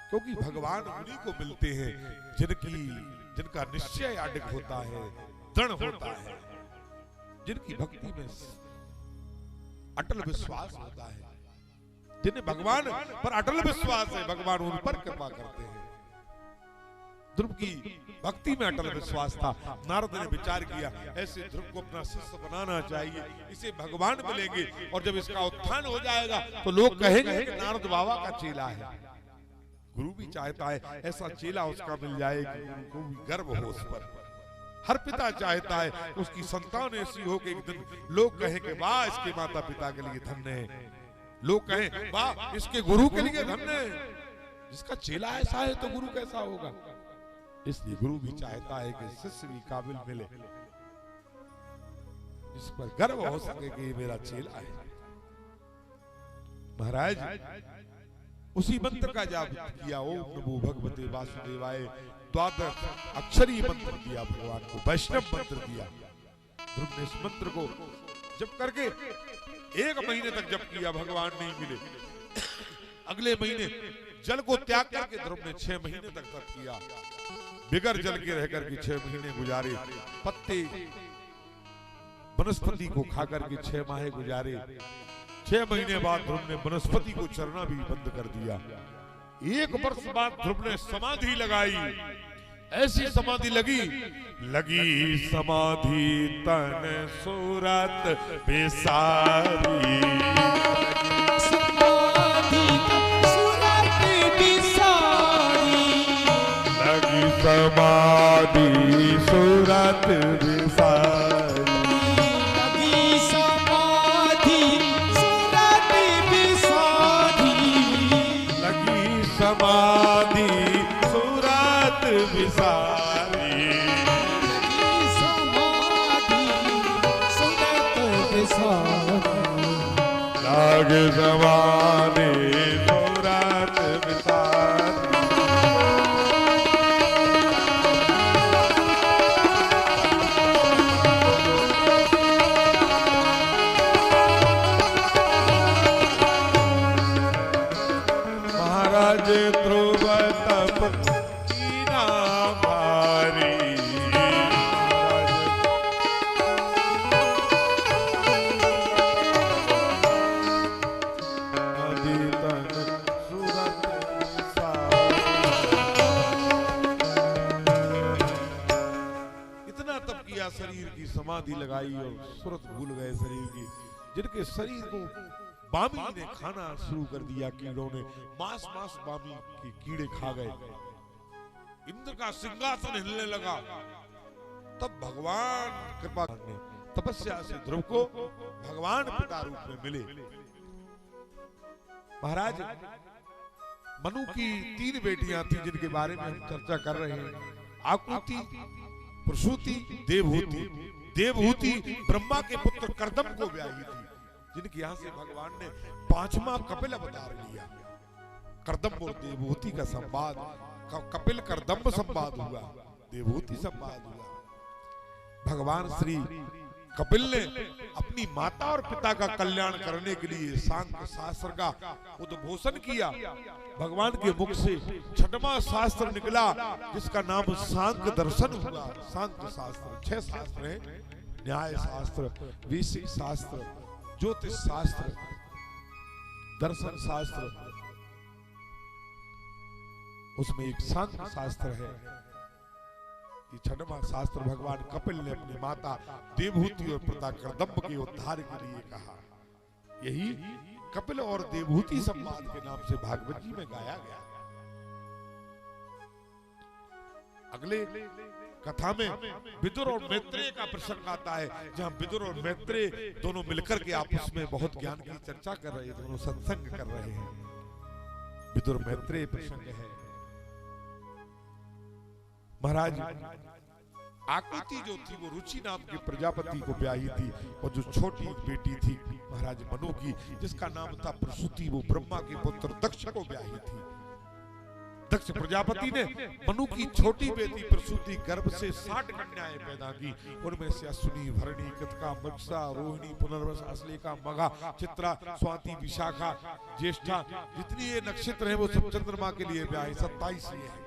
क्योंकि भगवान उन्हीं को मिलते हैं जिनका निश्चय अडिग होता है, दृढ़ होता है, जिनकी भक्ति में अटल विश्वास होता है, जिन्हें भगवान पर अटल विश्वास है, भगवान उन पर कृपा करते हैं। ध्रुव की भक्ति में अटल विश्वास था। नारद ने विचार किया ऐसे ध्रुव को अपना शिष्य बनाना चाहिए, इसे भगवान मिलेंगे और जब इसका उत्थान हो जाएगा तो लोग कहेंगे कि नारद बाबा का चेला है। गुरु भी चाहता है ऐसा चेला उसका मिल जाए कि गुरु को भी गर्व हो उस पर। हर पिता चाहता है कि उसकी संतान ऐसी हो कि एक दिन लोग कहें कि वाह इसके माता पिता के लिए धन्य है, लोग कहें वाह इसके गुरु के लिए धन्य है। जिसका चेला ऐसा है तो गुरु कैसा होगा। इसलिए गुरु भी चाहता है कि शिष्य भी काबिल मिले, इस पर गर्व हो सके कि ये मेरा चेला है। महाराज उसी मंत्र का जाप किया, ओम नमो भगवते वासुदेवाय, 12 अक्षरी मंत्र दिया भगवान को, वैष्णव मंत्र दिया। ध्रुव ने इस मंत्र को जप करके 1 महीने तक जप किया, भगवान नहीं मिले। अगले महीने जल को त्याग करके ध्रुव ने 6 महीने तक तप किया, बिगर जल के रह करके 6 महीने गुजारे, पत्ते वनस्पति को खा करके 6 माह गुजारे। 6 महीने बाद ध्रुव ने वनस्पति को चरना भी बंद कर दिया। 1 वर्ष बाद ध्रुव ने समाधि लगाई, ऐसी समाधि लगी समाधि तन सूरत बेसारी, समाधि सूरत बेसारी, लगी समाधि सूरत बेसारी, लगी समाधि सूरत बेसारी, लगी समाधि सूरत बेसारी, लगी समाधि सूरत बेसारी, लाग जवाने सूरत बेसारी। महाराज ध्रुव तप कीना भारी, आदि तन समाधि लगाई और सूरत भूल गए शरीर की, जिनके शरीर को बामी ने खाना शुरू कर दिया, कीड़ों ने मांस मांस बामी के कीड़े खा गए। इंद्र का सिंहासन हिलने लगा। तब भगवान कृपा ने तपस्या से ध्रुव को भगवान पिता रूप में मिले। महाराज मनु की 3 बेटियां थी जिनके बारे में हम चर्चा कर रहे हैं, आकुति, प्रसूति, देवहूति। देवहूति ब्रह्मा के पुत्र कर्दम को ब्याही थी, जिनके यहां से भगवान ने 5वां कपिल अवतार लिया। कर्दम और देवहूति का संवाद, कपिल कर्दम संवाद हुआ, देवहूति संवाद हुआ। भगवान श्री कपिल ने अपनी माता और पिता का कल्याण करने के लिए सांख्य शास्त्र का उद्घोषण किया। भगवान के मुख से 6वां शास्त्र निकला, जिसका नाम सांख्य दर्शन हुआ। सांख्य शास्त्र 6 शास्त्र हैं, न्याय शास्त्र, वैदिक शास्त्र, ज्योतिष शास्त्र, दर्शन शास्त्र, उसमें एक सांख्य शास्त्र है। 6वां शास्त्र भगवान कपिल ने अपनी माता देवहूति और पिता कर्दम के उद्धार के लिए कहा। यही कपिल और देवहूति संवाद के नाम से भागवत जी में गाया गया। अगले कथा में विदुर और मैत्रेय का प्रसंग आता है, जहां विदुर और मैत्रेय दोनों मिलकर के आपस में बहुत ज्ञान की चर्चा कर रहे हैं, दोनों सत्संग कर रहे हैं। विदुर मैत्रेय प्रसंग है। महाराज आकृति जो थी वो रुचि नाम के प्रजापति को ब्याही थी, और जो छोटी बेटी थी महाराज मनु की, जिसका नाम था प्रसूति, वो ब्रह्मा के पुत्र दक्ष को ब्याही थी। दक्ष प्रजापति ने मनु की छोटी बेटी प्रसूति गर्भ से 60 कन्याएं पैदा की। उनमें से अश्विनी, भरणी, कृतिका, मृगशा, रोहिणी, पुनर्वस, आश्लेषा, मघा, चित्रा, स्वाति, विशाखा, ज्येष्ठा, जितनी ये नक्षत्र हैं वो सब चंद्रमा के लिए ब्याही। 27 ये है।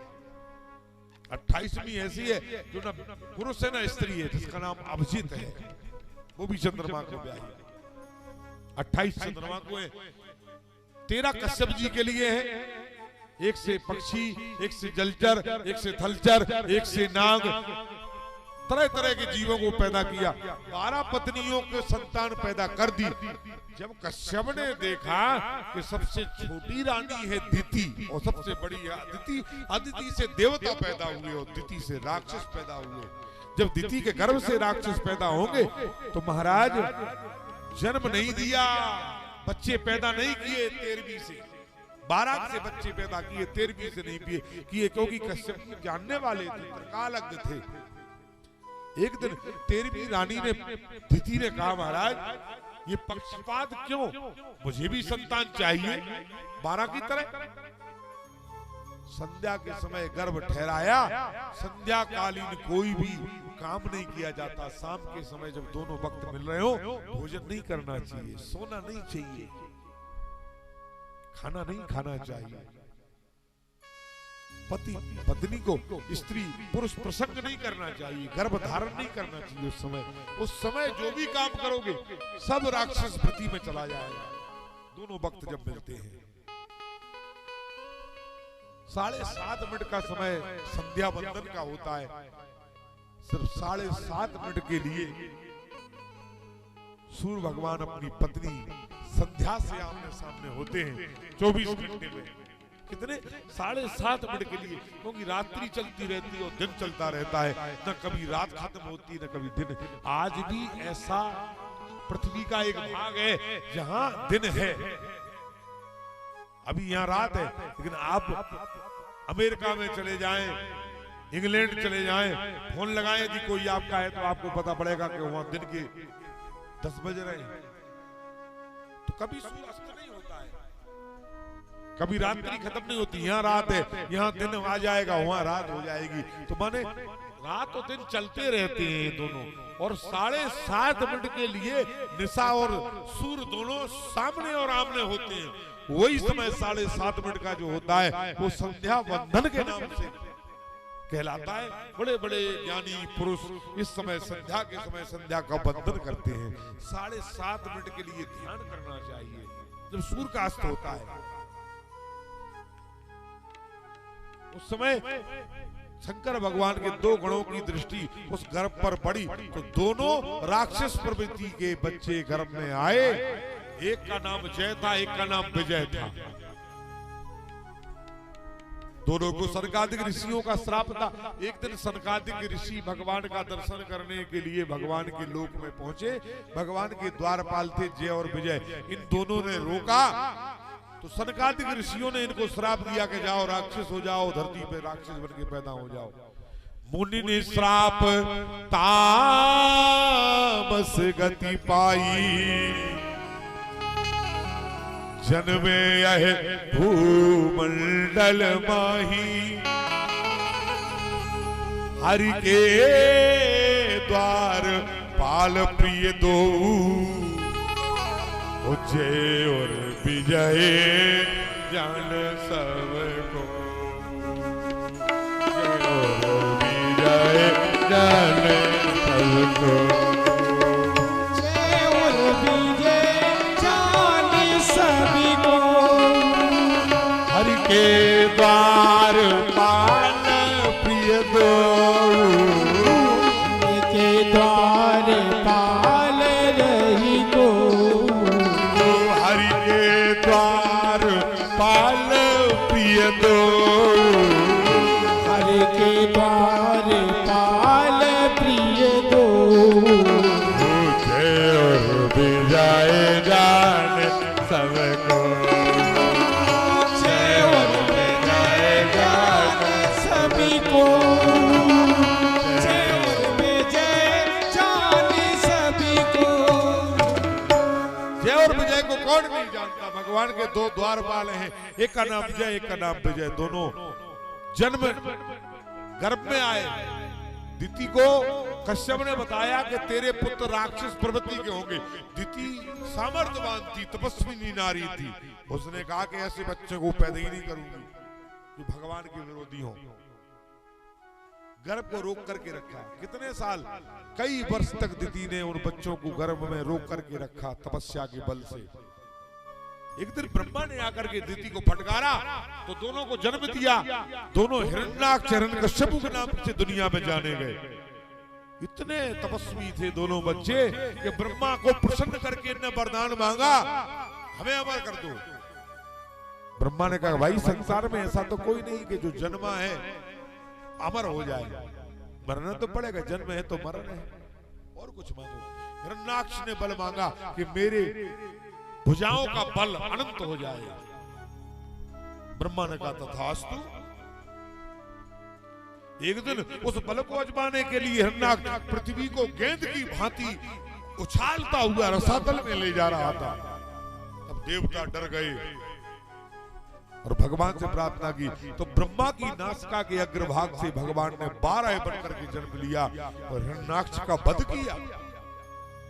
28वीं ऐसी है जो ना पुरुष है ना स्त्री है, जिसका नाम अभिजीत है, वो भी चंद्रमा को ब्याही। 28 चंद्रमा को है। 13 कश्यप जी के लिए है, एक से पक्षी, एक से जलचर, एक से थलचर, एक से नाग, तरह तरह के जीवों को पैदा किया। 12 पत्नियों के संतान पैदा कर दी। जब कश्यप ने देखा कि सबसे छोटी रानी है दिति और सबसे बड़ी है अदिति, अदिति से देवता पैदा हुए और दिति से राक्षस पैदा हुए। जब दिति के गर्भ से राक्षस पैदा होंगे तो महाराज जन्म नहीं दिया, बच्चे पैदा नहीं किए 13वीं से, 12 से बच्चे पैदा किए, 13वीं से नहीं किए, क्योंकि कश्यप जानने वाले थे, त्रिकालज्ञ थे। एक दिन 13वीं रानी ने दिति ने कहा, महाराज ये पक्षपात क्यों, मुझे भी संतान चाहिए 12 की तरह। संध्या के समय गर्भ ठहराया। संध्या कालीन कोई भी काम नहीं किया जाता। शाम के समय जब दोनों वक्त मिल रहे हो, भोजन नहीं करना चाहिए, सोना नहीं चाहिए, खाना नहीं खाना चाहिए। पति पत्नी को स्त्री पुरुष प्रसंग नहीं करना चाहिए, गर्भ धारण नहीं करना चाहिए। उस समय जो भी काम करोगे सब राक्षस वृत्ति में चला जाएगा। दोनों वक्त जब मिलते हैं, 7:30 मिनट का समय संध्या वंदन का होता है। सिर्फ 7:30 मिनट के लिए सूर्य भगवान अपनी पत्नी संध्या से आमने सामने होते हैं 24 घंटे में। कितने 7:30 मिनट के लिए, क्योंकि रात्रि चलती रहती है और दिन चलता रहता है, न कभी रात खत्म होती न कभी दिन। आज भी ऐसा पृथ्वी का एक भाग है जहां दिन है। अभी यहाँ रात है, लेकिन आप अमेरिका में चले जाएं, इंग्लैंड चले जाएं, फोन लगाएं यदि कोई आपका है तो आपको पता पड़ेगा कि वहां दिन के 10 बज रहे हैं। तो कभी सूर्य अस्त नहीं होता है, कभी रात्रि खत्म नहीं होती। यहाँ रात है, यहाँ दिन आ जाएगा, वहां रात हो जाएगी। तो माने रात और दिन चलते रहते हैं दोनों। और 7:30 मिनट के लिए निशा और सूर्य दोनों सामने और आमने होते हैं। वही समय 7:30 मिनट का जो होता है वो संध्या वंदन के नाम से कहलाता है। बड़े बड़े ज्ञानी पुरुष इस समय संध्या के समय संध्या का वंदन करते हैं। 7:30 मिनट के लिए ध्यान करना चाहिए जब सूर्य का अस्त होता है। उस समय शंकर भगवान के दो गणों की दृष्टि उस गर्भ पर पड़ी तो दोनों राक्षस प्रवृत्ति के बच्चे गर्भ में आए। एक का नाम जय था, एक का नाम विजय था। दोनों को सनकादिक ऋषियों का श्राप था। एक दिन सनकादिक ऋषि भगवान का दर्शन करने के लिए भगवान के लोक में पहुंचे। भगवान के द्वारपाल थे जय और विजय, इन दोनों ने रोका तो सनकादिक ऋषियों ने इनको श्राप दिया कि जाओ राक्षस हो जाओ, धरती पे राक्षस बन के पैदा हो जाओ। मुनि ने श्राप तामस गति पाई, जन्मे यह भूमंडल माही। हरि के द्वार पाल प्रिय दो, जय और विजय जान सबको। जय और विजय जान सबको। जय और विजय जान सभी को। हरि के द्वार पाल प्रिय दो, के द्वार पाल रही को। हरि के द्वार पाल प्रिय दो, हरि के द्वार पाल प्रिय दो। जय और विजय जान सबको। जय और विजय जान सभी को। जय और विजय जान सभी को। जय और विजय को कौन नहीं जानता। भगवान के दो द्वारपाल हैं, एक का नाम जय, एक का नाम विजय। दोनों जन्म गर्भ में आए। दिति को कश्यप ने बताया कि तेरे पुत्र राक्षस प्रवृत्ति के होंगे। दिति सामर्थ्यवान थी, तपस्विनी नारी थी। उसने कहा कि ऐसे बच्चे को पैदा ही नहीं करूंगी जो भगवान के विरोधी हो। गर्भ को रोक करके रखा। कितने साल, कई वर्ष तक दिति ने उन बच्चों को गर्भ में रोक करके रखा तपस्या के बल से। एक दिन ब्रह्मा ने आकर के दिति को फटकारा तो दोनों को जन्म दिया। दोनों हिरण्याक्ष हिरण्यकश्यपु के नाम से दुनिया में जाने गए। इतने तपस्वी थे दोनों बच्चे कि ब्रह्मा को प्रसन्न करके इन्हें वरदान मांगा, हमें अमर कर दो। ब्रह्मा ने कहा भाई संसार में ऐसा तो कोई नहीं कि जो जन्मा है अमर हो जाए। मरना तो पड़ेगा, जन्म है तो मरण है, और कुछ मांगो। हिरण्याक्ष ने बल मांगा कि मेरे भुजाओं का बल अनंत हो जाए। ब्रह्मा ने कहा तथास्तु। एक दिन उस बल को आजमाने के लिए हिरण्याक्ष पृथ्वी को गेंद की भांति उछालता हुआ रसातल में ले जा रहा था। तब देवता डर गए और भगवान से प्रार्थना की तो ब्रह्मा की नासिका के अग्रभाग से भगवान ने 12 बनकर के जन्म लिया और हिरण्याक्ष का वध किया,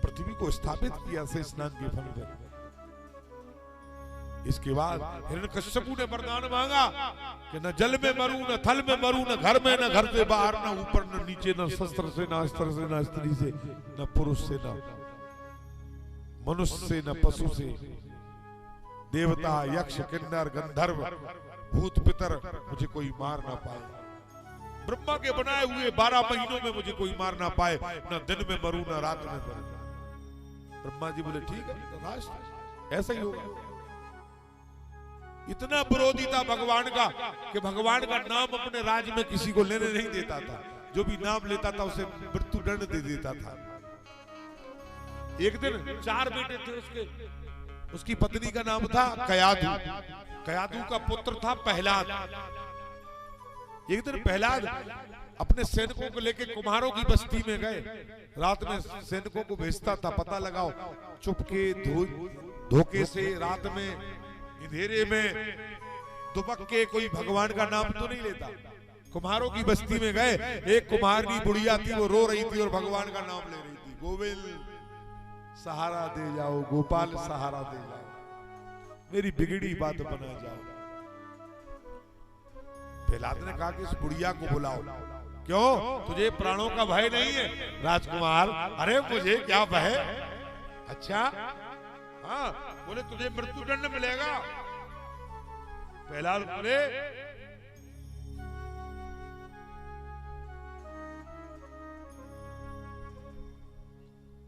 पृथ्वी को स्थापित किया शेषनाग के फल पर। इसके बाद हिरण्यकश्यपु ने वरदान मांगा कि न जल में मरूं, न थल में मरूं, न घर में, न घर से बाहर, न ऊपर न नीचे, न शस्त्र से, न अस्त्र से, न स्त्री से, न पुरुष से, न मनुष्य से, न पशु से। देवता, यक्ष, किन्नर, गंधर्व, भूत, पितर मुझे कोई मार ना पाए। ब्रह्मा के बनाए हुए 12 महीनों में मुझे कोई मार ना पाए। न दिन में मरूं, न रात में मरूं। ब्रह्मा जी बोले ठीक है, ऐसा ही होगा। इतना विरोधी था भगवान का कि भगवान का नाम अपने राज्य में किसी को लेने नहीं देता था। जो भी नाम लेता था उसे मृत्यु दंड दे देता था। एक दिन 4 बेटे थे उसके। उसकी पत्नी का नाम था कयादू। कयादू का पुत्र था प्रहलाद। एक दिन प्रहलाद अपने सैनिकों को लेकर कुम्हारों की बस्ती में गए। रात में सैनिकों को भेजता था, पता लगाओ चुपके धोखे से रात में अंधेरे में दुबक के कोई भगवान का नाम तो नहीं लेता। कुम्हारों की बस्ती में गए। एक कुम्हारनी बुढ़िया थी, वो रो रही थी और भगवान का नाम ले रही थी। गोविंद सहारा दे जाओ, गोपाल सहारा दे जाओ, मेरी बिगड़ी बात बना जाओ। प्रहलाद ने कहा कि इस बुढ़िया को बुलाओ। क्यों, तुझे प्राणों का भय नहीं है? राजकुमार, अरे मुझे क्या भय। अच्छा हाँ, बोले तुझे मृत्यु दंड मिलेगा। प्रहलाद बोले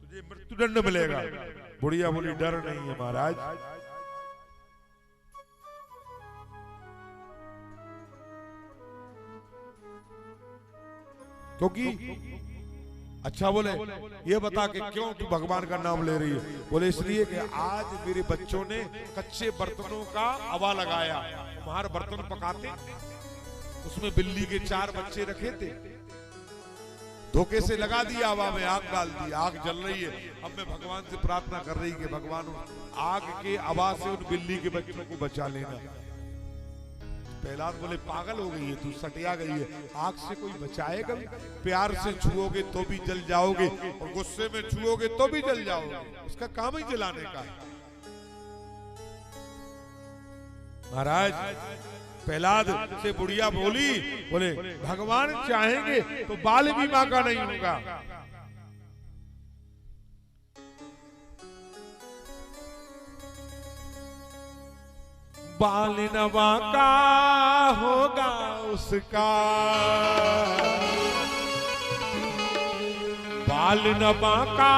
तुझे मृत्युदंड मिलेगा। बुढ़िया बोली डर नहीं है महाराज, क्योंकि अच्छा बोले ये बता के क्यों तू भगवान का नाम ले रही है? बोले इसलिए कि आज मेरे बच्चों ने कच्चे बर्तनों का अवा लगाया, तुम्हारे बर्तन पकाते, उसमें बिल्ली के 4 बच्चे रखे थे, धोखे से लगा दिया, हवा में आग डाल दी, आग जल रही है। अब मैं भगवान से प्रार्थना कर रही कि भगवान आग के आवाज से उन बिल्ली के बच्चों को बचा लेना। प्रहलाद बोले पागल हो गई है तू, सटिया गई है, आग से कोई बचाएगा? प्यार से छुओगे तो भी जल जाओगे और गुस्से में छुओगे तो भी जल जाओगे, इसका काम ही जलाने का है। महाराज प्रहलाद से बुढ़िया बोली, बोले भगवान चाहेंगे तो बाल भी मां का नहीं होगा। बाल नवा का होगा उसका, बाल नवा का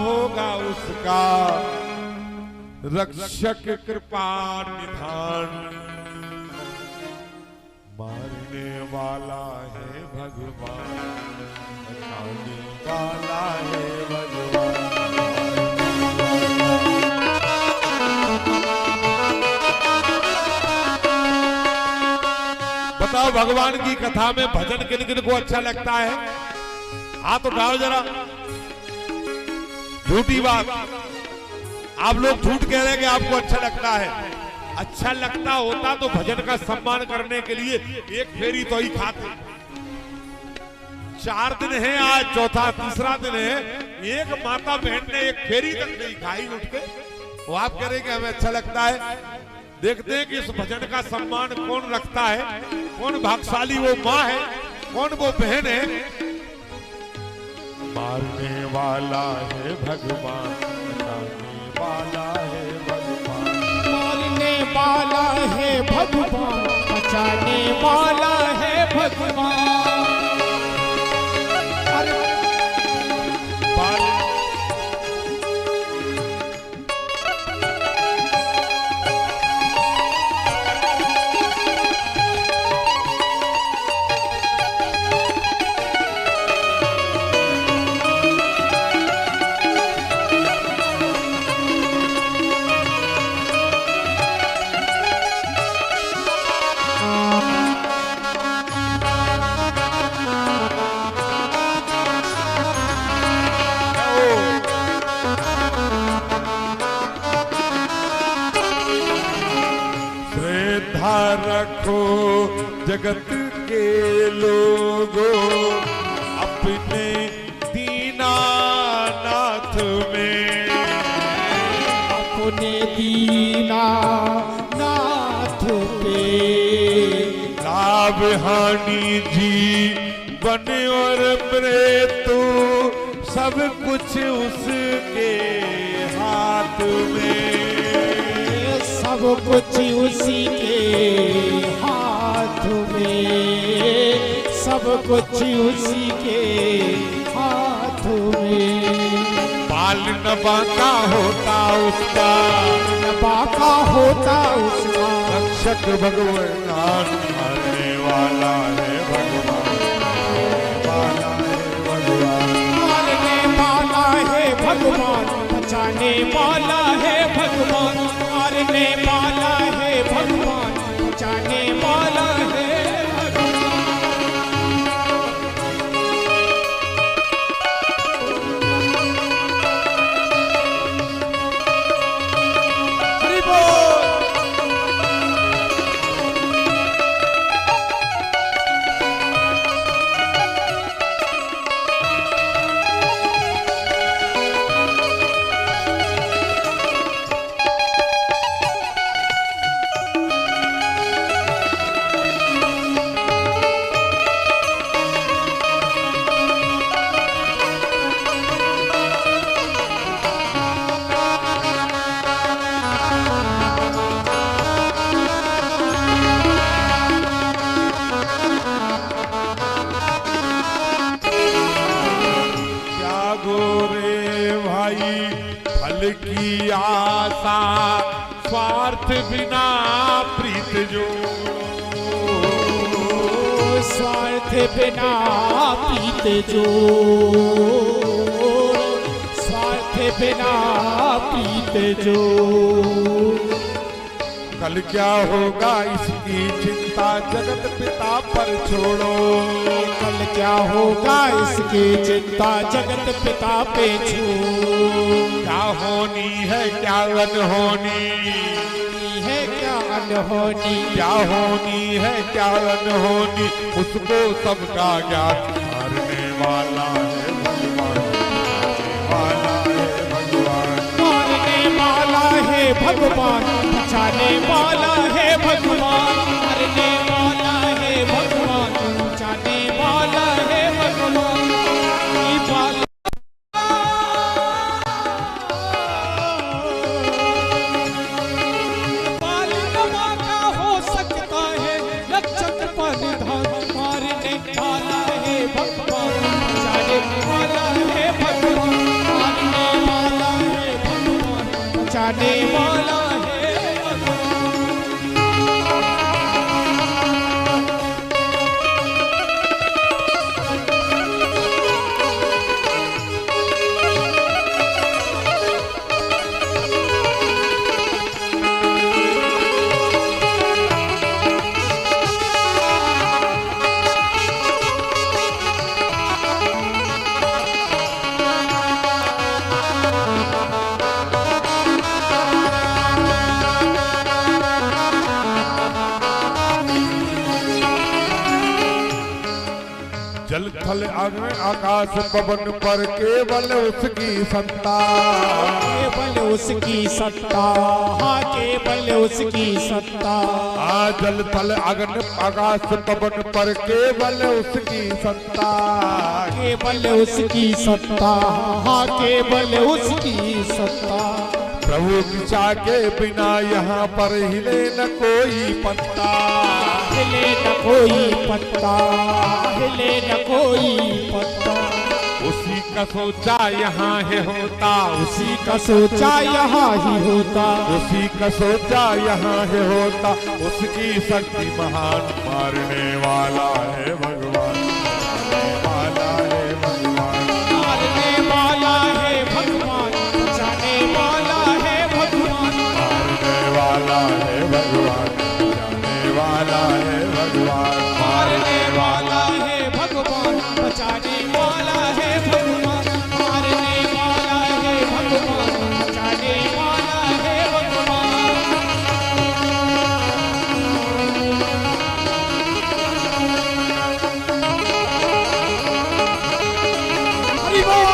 होगा उसका, रक्षक कृपा निधान, मारने वाला है भगवान, बचाने वाला है भगवान। बताओ भगवान की कथा में भजन किन किन को अच्छा लगता है? हाथ उठाओ जरा। झूठी बात, आप लोग झूठ कह रहे हैं कि आपको अच्छा लगता है। अच्छा लगता होता तो भजन का सम्मान करने के लिए एक फेरी तो ही खाते। 4 दिन है आज, चौथा तीसरा दिन है, एक माता बहन ने एक फेरी तक नहीं खाई उठ के, वो आप कह रहे हैं कि हमें अच्छा लगता है। देखते हैं कि इस भजन का सम्मान कौन रखता है, कौन भाग्यशाली वो माँ है, कौन वो बहन है। मारने वाला है भगवान, बचाने वाला है भगवान, मारने वाला है भगवान, बचाने वाला है भगवान। रखो जगत के लोगों अपने दीनानाथ में, अपने दीनानाथ पे लाभ हानि जीवन और मृत्यु सब कुछ उसके हाथ में, सब कुछ उसी के हाथ में, सब कुछ उसी के हाथ में। बाल नबा का होता उसका, नबा का होता उसका, रक्षक भगवान, मारने वाला है भगवान, मारने वाला है भगवान, बचाने वाला है भगवान, मारने वाला है भगवान, बचाने वाला है की आशा स्वार्थ बिना प्रीत जो, स्वार्थ बिना प्रीत जो, स्वार्थ बिना प्रीत जो। कल क्या होगा इसकी चिंता जगत पिता पर छोड़ो, कल क्या होगा इसकी चिंता जगत पिता पे छोड़ो। क्या होनी है क्या अनहोनी है क्या अनहोनी, क्या होनी है क्या अनहोनी, उसको सबका ज्ञान। मारने वाला है भगवान, मारने वाला है भगवान, मारने वाला है भगवान, बचाने वाला है भगवान, मारने वाला है भगवान, बचाने वाला है भगवान। बालिका का हो सकता है लक्षण पर निधान, मारने वाला है भगवान, बचाने वाला है भगवान, मारने वाला है भगवान, बचाने वाला है। जल थल अग्नि आकाश पवन पर केवल उसकी सत्ता, केवल उसकी सत्ता, हाँ केवल उसकी सत्ता। जल थल अग्नि आकाश पवन पर केवल उसकी सत्ता, केवल उसकी सत्ता, हाँ केवल उसकी सत्ता। प्रभु दिशा के बिना यहाँ पर हिले न कोई पत्ता, हिले न कोई पत्ता, हिले न कोई पत्ता। उसी का सोचा यहाँ है होता, उसी का सोचा यहाँ ही होता, उसी का सोचा यहाँ है होता, उसकी शक्ति महान। मारने वाला है भगवान, मारने वाला है भगवान, मारने वाला है भगवान, बचाने वाला है भगवान। मारने वाला है भगवान, जाने वाला है भगवान, मारने वाला है भगवान, बचाने वाला है भगवान, मारने वाला है भगवान, बचाने वाला है भगवान। हरि बोल।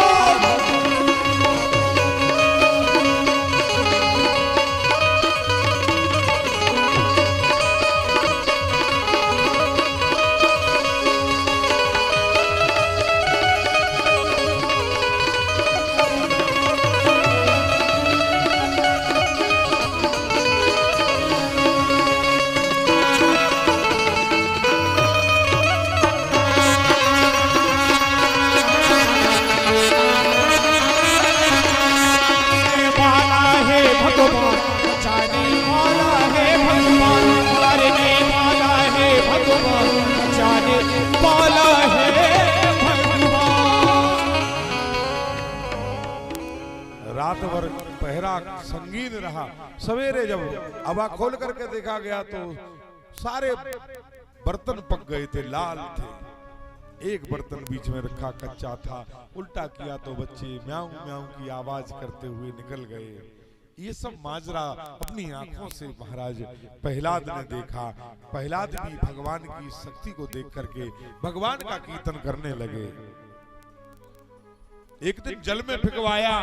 रात भर पहरा संगीन रहा। सवेरे जब अबा खोल करके देखा गया तो सारे बर्तन पक गए थे, लाल थे। एक बर्तन बीच में रखा कच्चा था, उल्टा किया तो बच्चे म्याऊं म्याऊं की आवाज करते हुए निकल गए। ये सब माजरा अपनी आंखों से महाराज प्रहलाद ने देखा। प्रहलाद भी भगवान की शक्ति को देख करके भगवान का कीर्तन करने लगे। एक दिन जल में फिकवाया,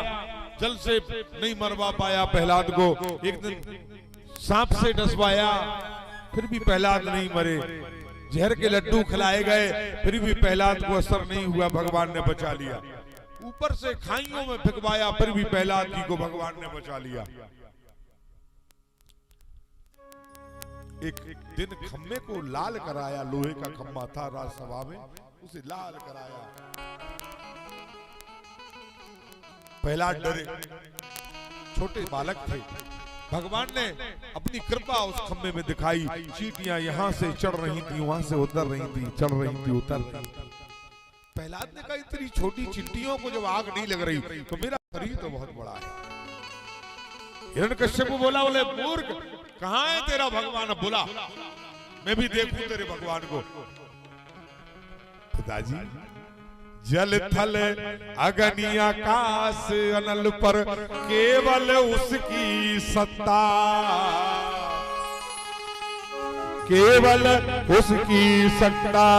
जल से नहीं मरवा पाया प्रहलाद को। एक दिन सांप से डसवाया, फिर भी प्रहलाद नहीं मरे। जहर के लड्डू खिलाए गए, फिर भी प्रहलाद को असर नहीं हुआ, भगवान ने बचा लिया। ऊपर से खाइयों में फिकवाया, फिर भी प्रहलाद जी को भगवान ने बचा लिया। एक दिन खम्भे को लाल कराया, लोहे का खम्भा था राजसभा में, उसे लाल कराया। प्रहलाद डरे, छोटे बालक थे। भगवान ने अपनी कृपा उस खम्भे में दिखाई। चींटियां यहाँ से चढ़ रही थी, वहां से उतर रही थी, चढ़ रही थी, उतर रही थी। प्रहलाद ने कहा इतनी छोटी चींटियों को जब आग नहीं लग रही तो मेरा शरीर तो बहुत बड़ा है। हिरण्यकश्यप बोला, बोले मूर्ख, कहाँ है तेरा भगवान? बुला, मैं भी देखूं तेरे भगवान को। पिताजी, जल थल अगनि आकाश अनल पर केवल उसकी सत्ता, केवल उसकी सत्ता।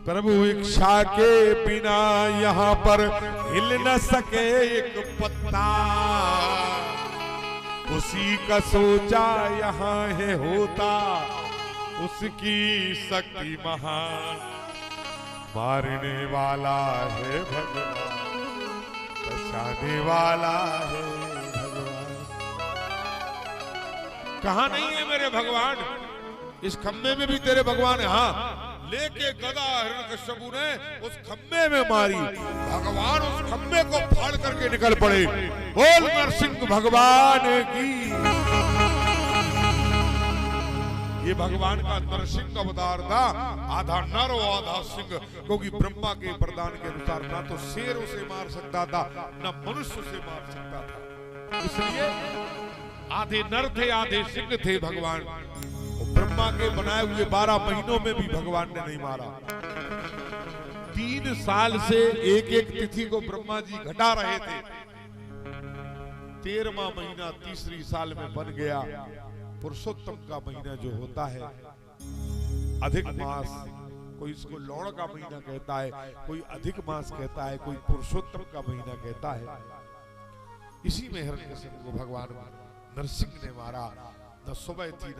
प्रभु इच्छा के बिना यहाँ पर हिल न सके एक पत्ता, उसी का सोचा यहाँ है होता, उसकी शक्ति महान। मारने वाला है भगवान, बचाने वाला है भगवान। कहाँ नहीं है मेरे भगवान? इस खम्भे में भी तेरे भगवान है। हाँ, लेके गदा हिरण्यकश्यप ने उस खम्भे में मारी, भगवान उस खम्भे को फाड़ करके निकल पड़े। बोल नरसिंह भगवान की। ये भगवान का नरसिंह अवतार था, आधा नर और आधा सिंह, क्योंकि ब्रह्मा के वरदान के अनुसार ना तो शेर उसे मार सकता था, ना मनुष्य उसे मार सकता था। इसलिए आधे नर थे, आधे सिंह थे भगवान। ब्रह्मा के बनाए हुए 12 महीनों में भी भगवान ने नहीं मारा। 3 साल से एक एक तिथि को ब्रह्मा जी घटा रहे थे। 13वां महीना तीसरी साल में बन गया पुरुषोत्तम का महीना जो होता है, अधिक मास। कोई इसको लौड़ का महीना कहता है, कोई अधिक मास कहता है, कोई पुरुषोत्तम का महीना कहता है। इसी में हिरण्यकश्यप को भगवान नरसिंह ने मारा। न सुबह थी,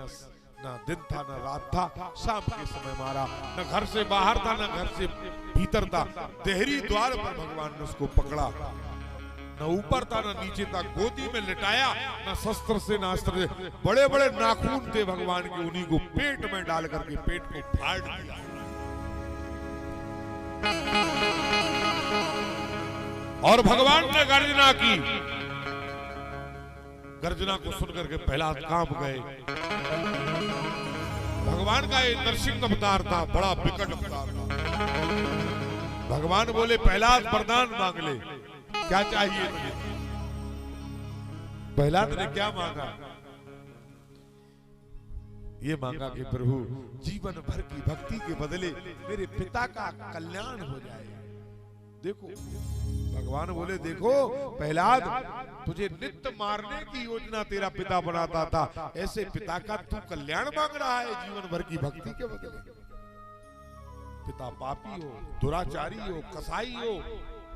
न दिन था, न रात था, शाम के समय मारा। न घर से बाहर था, न घर से भीतर था, देहरी द्वार पर भगवान ने उसको पकड़ा। न ऊपर था, न नीचे था, गोदी में लिटाया, न शस्त्र से, न अस्त्र से। बड़े बड़े नाखून थे भगवान के, उन्हीं को पेट में डाल करके पेट को फाड़ दिया। और भगवान ने गर्जना की। गर्जना को सुनकर के प्रहलाद कांप गए। भगवान का ये नरसिंह अवतार था, बड़ा विकट अवतार था। भगवान बोले, प्रहलाद वरदान मांग ले, क्या चाहिए तुझे? प्रहलाद ने क्या मांगा? ये मांगा कि प्रभु जीवन भर की भक्ति के बदले मेरे पिता का कल्याण हो जाए। देखो भगवान बोले, देखो प्रहलाद, तुझे नित्य मारने की योजना तेरा पिता बनाता था, ऐसे पिता का तू कल्याण मांग रहा है जीवन भर की भक्ति के बदले। पिता पापी हो, दुराचारी हो, कसाई हो,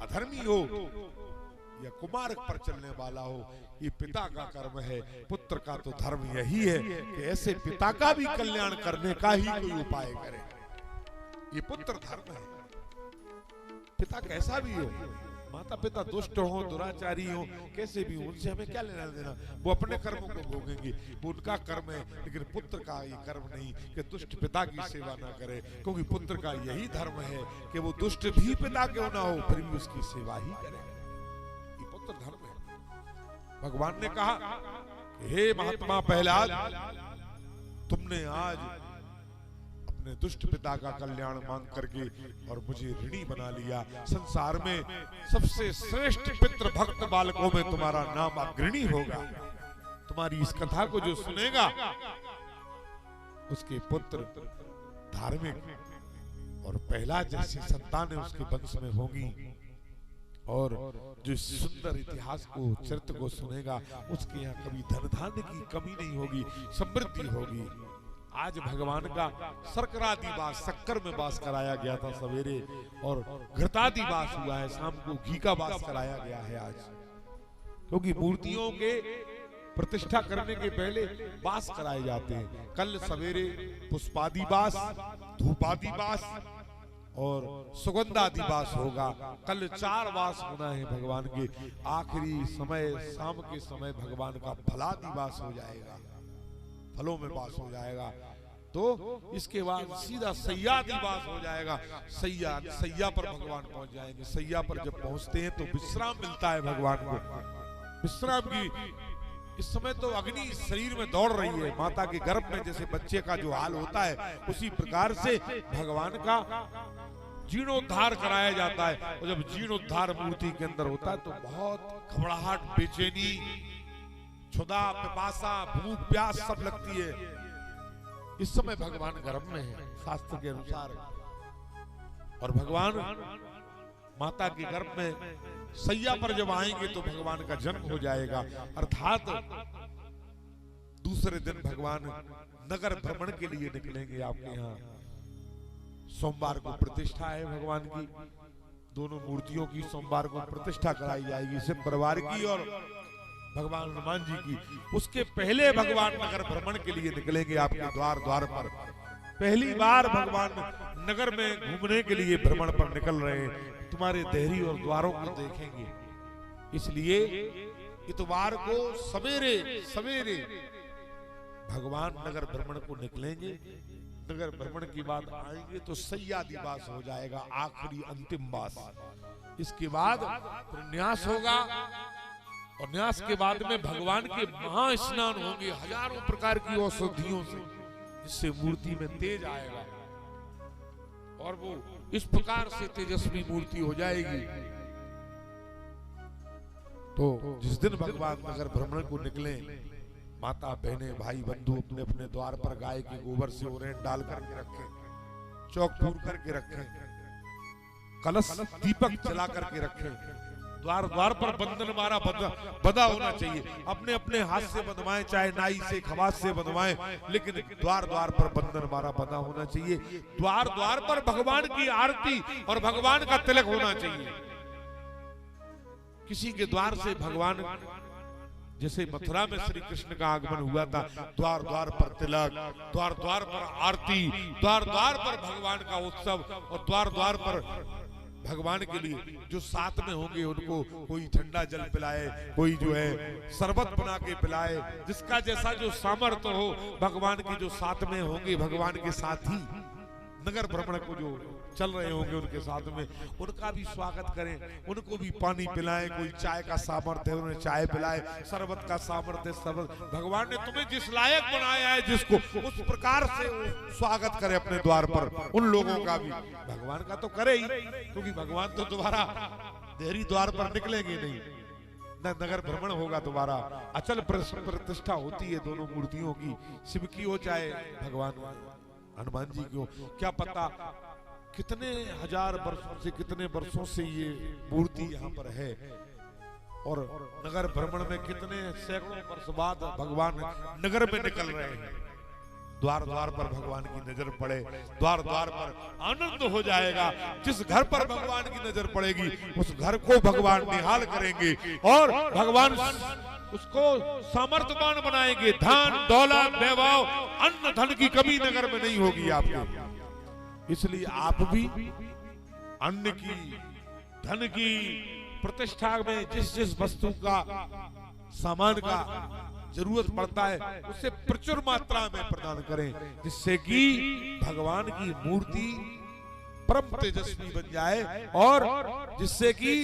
अधर्मी हो या कुमार्ग पर चलने वाला हो, ये पिता का कर्म है। पुत्र का तो धर्म यही है कि ऐसे पिता का भी कल्याण करने का ही कोई उपाय करे। ये पुत्र धर्म है। पिता कैसा भी हो, माता पिता दुष्ट हो, दुराचारी हो, कैसे भी हो, उनसे हमें क्या लेना देना? वो अपने कर्मों को भोगेंगे, वो उनका कर्म है। लेकिन पुत्र का ये कर्म नहीं कि दुष्ट पिता की सेवा ना करे, क्योंकि पुत्र का यही धर्म है कि वो दुष्ट भी पिता क्यों ना हो, फिर भी उसकी सेवा ही करे। ये पुत्र धर्म है। भगवान ने कहा, हे महात्मा प्रहलाद, तुमने आज अपने दुष्ट पिता का कल्याण मांग करके और मुझे ऋणी बना लिया। संसार में सबसे श्रेष्ठ पितृ भक्त बालकों में तुम्हारा नाम अग्रणी होगा। तुम्हारी इस कथा को जो सुनेगा, उसके पुत्र धार्मिक और प्रहलाद जैसी संतानें उसके वंश में होंगी। और जो सुंदर इतिहास को, चरित्र को सुनेगा, उसके यहाँ कभी धन धान्य की कमी नहीं होगी, समृद्धि होगी। आज भगवान का शर्करा दिवास, शक्कर में वास कराया गया था सवेरे, और घृतादि वास हुआ है, शाम को घी का वास कराया गया है आज। क्योंकि मूर्तियों के प्रतिष्ठा करने के पहले वास कराए जाते हैं। कल सवेरे पुष्पादि वास, धूपादि वास और सुगंधादि वास होगा। कल 4 वास होना है भगवान के। आखिरी समय, शाम के समय भगवान का फलादि वास हो जाएगा, फलों में वास हो जाएगा। तो इसके बाद सीधा सैयादिवास हो जाएगा। सैया पर भगवान पहुंच जाएंगे। सैया पर जब पहुंचते हैं तो विश्राम मिलता है भगवान को। विश्राम की इस समय तो अग्नि शरीर में दौड़ रही है, माता के गर्भ में जैसे बच्चे का जो हाल होता है उसी प्रकार से भगवान का जीर्णोद्धार कराया जाता है। और जब जीर्णोद्धार मूर्ति के अंदर होता है तो बहुत घबराहट, बेचैनी, क्षुधा, पिपासा, भूख प्यास सब लगती है। इस समय भगवान गर्भ में है शास्त्र के अनुसार, और भगवान माता के गर्भ में सैया पर जब आएंगे तो भगवान का जन्म हो जाएगा। अर्थात दूसरे दिन भगवान नगर भ्रमण के लिए निकलेंगे। आपके यहाँ सोमवार को प्रतिष्ठा है भगवान की, दोनों मूर्तियों की सोमवार को प्रतिष्ठा कराई जाएगी, सिर्फ परिवार की और भगवान हनुमान जी की। उसके पहले भगवान नगर भ्रमण के लिए निकलेंगे आपके द्वार द्वार पर। पहली बार भगवान नगर में घूमने के लिए भ्रमण पर निकल रहे हैं, तुम्हारे देहरी और द्वारों को देखेंगे। इसलिए इतवार को सवेरे सवेरे भगवान नगर भ्रमण को निकलेंगे। नगर भ्रमण की बाद आएंगे तो सैयादिवास हो जाएगा, आखिरी अंतिम वास। इसके बाद फिर न्यास होगा, और न्यास के बाद में भगवान के महास्नान होंगे हजारों प्रकार की औषधियों से, जिससे मूर्ति में तेज आएगा और वो इस प्रकार से तेजस्वी मूर्ति हो जाएगी। तो जिस दिन भगवान नगर भ्रमण को निकले, माता बहने भाई बंधु अपने अपने द्वार पर गाय के गोबर से ओरेन डाल करके रखें, चौक पूर करके रखें, कलश दीपक जला करके रखें। द्वार द्वार पर बंधन मारा बंधा होना चाहिए। अपने अपने हाथ से बंधवाएं, चाहे नाई से खवास से बंधवाएं, लेकिन द्वार द्वार पर बंधन मारा बंधा होना चाहिए। द्वार द्वार पर भगवान की आरती और भगवान का तिलक होना चाहिए। किसी के द्वार से भगवान, जैसे मथुरा में श्री कृष्ण का आगमन हुआ था, द्वार द्वार पर तिलक, द्वार द्वार पर आरती, द्वार द्वार पर भगवान का उत्सव, और द्वार द्वार पर भगवान के लिए जो साथ में होंगे उनको कोई ठंडा जल पिलाए, कोई जो है शरबत बना के पिलाए, जिसका जैसा जो सामर्थ्य हो। भगवान के जो साथ में होंगे, भगवान के साथ ही नगर भ्रमण को जो चल रहे होंगे उनके साथ में, उनका भी स्वागत करें, उनको भी पानी पिलाएं। कोई चाय का सामर्थ्य है उन्हें चाय पिलाए, शरबत का सामर्थ्य शरबत। भगवान ने तुम्हें जिस लायक बनाया है जिसको, उस प्रकार से स्वागत करे अपने द्वार पर उन लोगों का भी। भगवान का तो करे ही, क्योंकि भगवान तो दोबारा देहरी द्वार पर निकलेंगे नहीं, न नगर भ्रमण होगा दोबारा। अचल प्रतिष्ठा होती है दोनों मूर्तियों की, शिव की हो चाहे भगवान हनुमान जी की हो। क्या पता कितने हजार वर्षों से, कितने वर्षों से ये मूर्ति यहाँ पर है, और नगर भ्रमण में कितने सैकड़ों वर्ष बाद भगवान नगर में निकल रहे हैं। द्वार द्वार पर भगवान की नजर पड़े, द्वार द्वार पर आनंद हो जाएगा। जिस घर पर भगवान की नजर पड़ेगी उस घर को भगवान निहाल करेंगे, और भगवान उसको सामर्थ्यवान बनाएंगे। धन दौलत वैभव अन्न धन की कमी नगर में नहीं होगी आपको। इसलिए आप भी अन्न की, धन की, प्रतिष्ठा में जिस जिस वस्तु का, सामान का जरूरत पड़ता है उसे प्रचुर मात्रा में प्रदान करें, जिससे कि भगवान की मूर्ति परम तेजस्वी बन जाए, और जिससे कि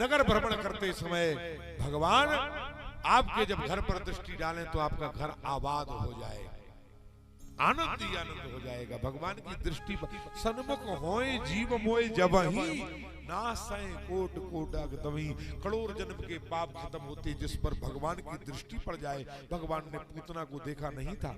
नगर भ्रमण करते समय भगवान आपके जब घर पर दृष्टि डालें तो आपका घर आबाद हो जाए, आनंद ही आनंद हो जाएगा। भगवान की दृष्टि पर सन्मुख होए जीव मोए जबहि, नासै कोट कोटक दवही। करोड़ जन्म के पाप खत्म होते जिस पर भगवान की दृष्टि पड़ जाए। भगवान ने पूतना को देखा नहीं था,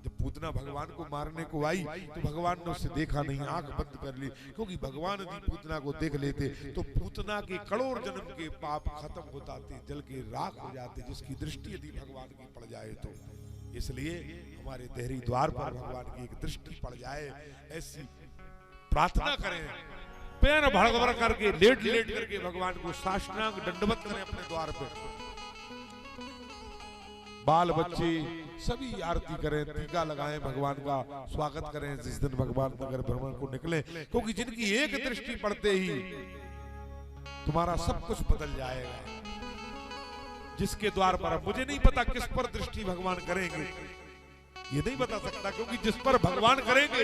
जब पूतना भगवान को मारने को आई तो भगवान ने उसे देखा नहीं, आंख बंद कर ली, क्योंकि भगवान यदि पूतना को देख लेते तो पूतना के करोड़ जन्म के पाप खत्म हो जाते, जल के राख हो जाते, जिसकी दृष्टि यदि भगवान की पड़ जाए तो। इसलिए हमारे देहरी द्वार पर भगवान की एक दृष्टि पड़ जाए, ऐसी प्रार्थना करें। पैर भड़भड़ करके, लेट लेट करके भगवान को साष्टांग दंडवत करें अपने द्वार पर। बाल बच्चे सभी आरती करें, टीका लगाएं, भगवान का स्वागत करें जिस दिन भगवान नगर भ्रमण को निकले, क्योंकि जिनकी एक दृष्टि पड़ते ही तुम्हारा सब कुछ बदल जाएगा। जिसके द्वार पर, मुझे नहीं पता किस पर दृष्टि भगवान करेंगे, ये नहीं बता सकता, क्योंकि जिस पर भगवान करेंगे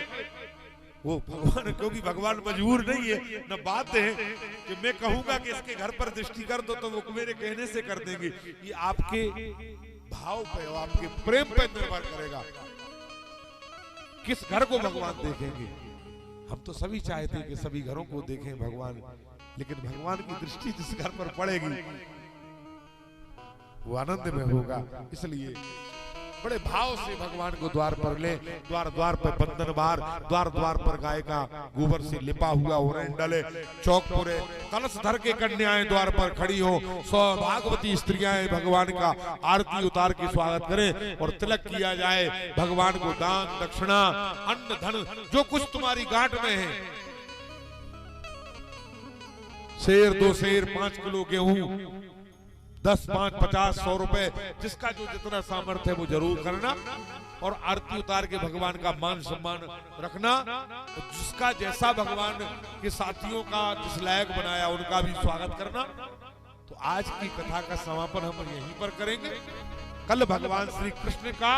वो भगवान, क्योंकि भगवान मजबूर नहीं है। न बात है कि मैं कहूंगा कि इसके घर पर दृष्टि कर दो तो वो मेरे कहने से कर देंगे। ये आपके भाव पे, आपके प्रेम पे निर्भर करेगा किस घर को भगवान देखेंगे। हम तो सभी चाहते हैं कि सभी घरों को देखें भगवान, लेकिन भगवान की दृष्टि जिस घर पर पड़ेगी वो आनंद में होगा। इसलिए बड़े भाव से भगवान को द्वार पर ले, द्वार द्वार पर बंधन बार, द्वार द्वार पर गाय का गोबर से लिपा हुआ ओरन डले, चौक पूरे कलश धर के कन्याएं द्वार पर खड़ी हो, सौभाग्यवती स्त्रियां भगवान का आरती उतार के स्वागत करें और तिलक किया जाए। भगवान को दान दक्षिणा अन्न धन जो कुछ तुम्हारी गांठ में है, शेर 2 शेर 5 किलो गेहूं 10 5 50 100 रुपए, जिसका जो जितना सामर्थ्य है वो जरूर करना और आरती उतार के भगवान का मान सम्मान रखना। जिसका जैसा भगवान के साथियों का जिस लायक बनाया उनका भी स्वागत करना। तो आज की कथा का समापन हम यहीं पर करेंगे। कल भगवान श्री कृष्ण का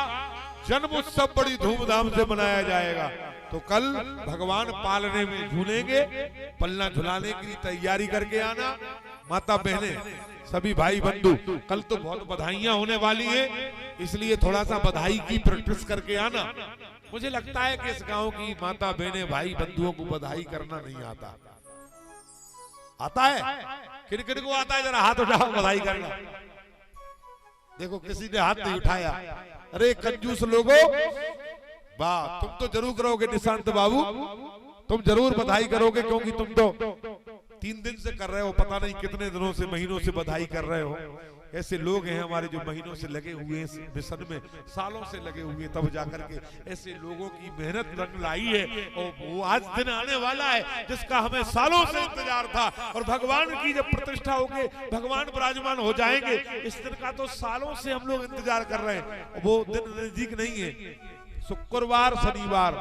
जन्म उत्सव बड़ी धूमधाम से मनाया जाएगा। तो कल भगवान पालने में झूलेंगे, पलना झुलाने की तैयारी करके आना। माता बहनें सभी भाई बंधु, कल तो बहुत बधाइयां होने वाली हैं, इसलिए थोड़ा सा बधाई की प्रैक्टिस करके आना। मुझे लगता है कि इस गांव की माता बहनें भाई बंधुओं को बधाई करना नहीं आता। आता है? किन किन को आता है? जरा हाथ उठाओ बधाई करना। देखो किसी ने हाथ नहीं उठाया। अरे कंजूस लोगों, वाह, तुम तो जरूर करोगे निशांत बाबू, तुम जरूर बधाई करोगे, क्योंकि तुम तो 3 दिन से कर रहे हो, पता नहीं कितने दिनों से महीनों से बधाई कर रहे हो। ऐसे लोग हैं हमारे जो महीनों से लगे हुए हैं मिशन में, सालों से लगे हुए, तब जाकर के ऐसे लोगों की मेहनत रंग लाई है। और वो आज दिन आने वाला है जिसका हमें सालों से इंतजार था। और भगवान की जब प्रतिष्ठा होगी, भगवान विराजमान हो जाएंगे, इस दिन का तो सालों से हम लोग इंतजार कर रहे हैं। वो दिन नजदीक नहीं है। शुक्रवार शनिवार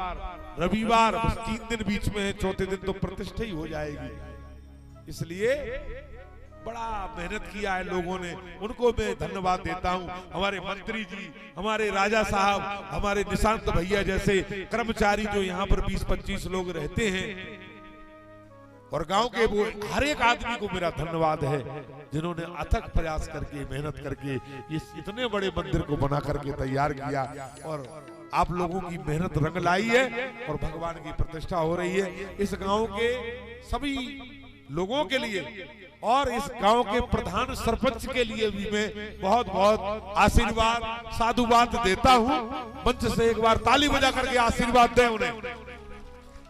रविवार 3 दिन बीच में है, चौथे दिन तो प्रतिष्ठा ही हो जाएगी। इसलिए बड़ा मेहनत किया है लोगों ने, उनको मैं धन्यवाद देता हूं। हमारे मंत्री जी, हमारे राजा साहब, हमारे निशांत भैया जैसे कर्मचारी जो यहाँ पर 20-25 लोग रहते हैं, और गांव के वो हर एक आदमी को मेरा धन्यवाद है जिन्होंने अथक प्रयास करके मेहनत करके इस इतने बड़े मंदिर को बना करके तैयार किया। और आप लोगों की मेहनत रंग लाई है और भगवान की प्रतिष्ठा हो रही है। इस गांव के सभी लोगों के लिए और इस गांव के प्रधान सरपंच के लिए भी मैं बहुत बहुत आशीर्वाद साधुवाद देता हूं। मंच से एक बार ताली बजा करके आशीर्वाद दें उन्हें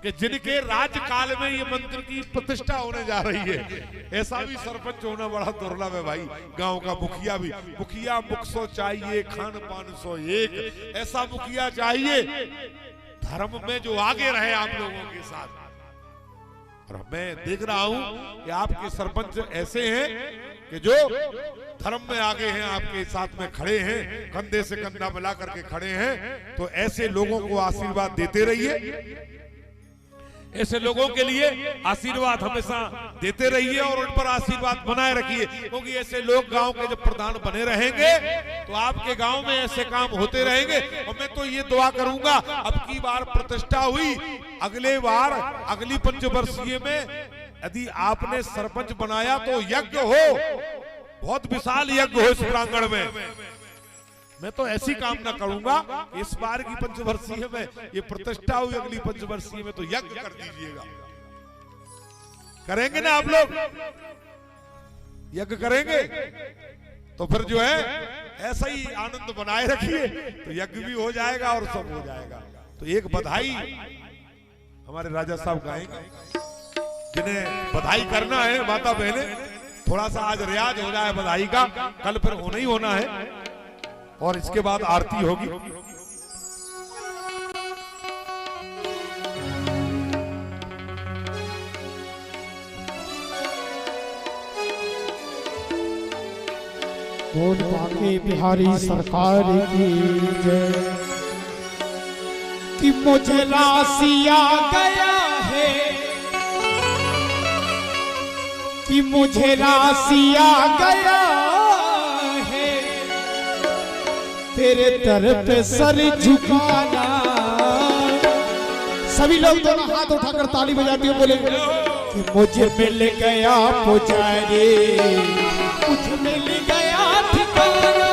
कि जिनके राज्यकाल में ये मंदिर की प्रतिष्ठा होने जा रही है। ऐसा भी सरपंच होना बड़ा दुर्लभ है भाई। गांव का मुखिया भी, मुखिया मुख सो चाहिए, खान पान सो एक, ऐसा मुखिया चाहिए धर्म में जो आगे रहे आप लोगों के साथ। और मैं देख रहा हूं कि आपके सरपंच ऐसे हैं कि जो धर्म में आगे हैं, आपके साथ में खड़े हैं, कंधे से कंधा मिला करके खड़े हैं। तो ऐसे लोगों को आशीर्वाद देते रहिए, ऐसे लोगों के लिए आशीर्वाद हमेशा देते रहिए और उन पर आशीर्वाद बनाए रखिए, क्योंकि ऐसे लोग गांव के जब प्रधान बने रहेंगे तो आपके गांव में ऐसे काम होते रहेंगे। और मैं तो ये दुआ करूंगा, अब की बार प्रतिष्ठा हुई, अगले बार अगली पंचवर्षीय में यदि आपने सरपंच बनाया तो यज्ञ हो, बहुत विशाल यज्ञ हो इस प्रांगण में। मैं तो ऐसी कामना करूंगा, इस बार की पंचवर्षीय में ये प्रतिष्ठा हुई, अगली पंचवर्षीय में तो यज्ञ कर दीजिएगा। करेंगे ना आप लोग? यज्ञ करेंगे तो फिर जो है ऐसा ही आनंद बनाए रखिए, तो यज्ञ भी हो जाएगा और सब हो जाएगा। तो एक बधाई हमारे राजा साहब गाएंगे, जिन्हें बधाई करना है माता बहने, थोड़ा सा आज रियाज हो जाए बधाई का, कल फिर होना ही होना है। और इसके बाद आरती होगी। बोल बाके बिहारी सरकार की जय। कि मुझे राशि आ गया है, कि मुझे राशि आ गया है, तेरे दर पे सर झुकाना। सभी लोग दोनों हाथ उठाकर ताली बजाते हुए बोले कि मुझे मिल गया पुजारी, मुझे मिल गया ठिकाना।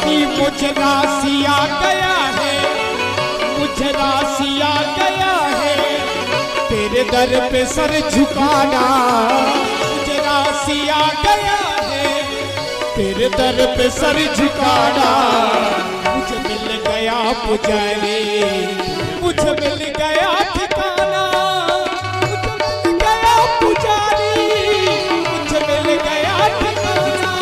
कि मुझे राशि आ गया है, मुझे राशि आ गया है, तेरे दर पे सर झुकाना। मुझे राशि आ गया है, तेरे दर पे सर झुकाना। मुझे मिल गया पुजारी, मुझे मिल गया ठिकाना। मुझे मिल गया पुजारी, मुझे मिल गया ठिकाना।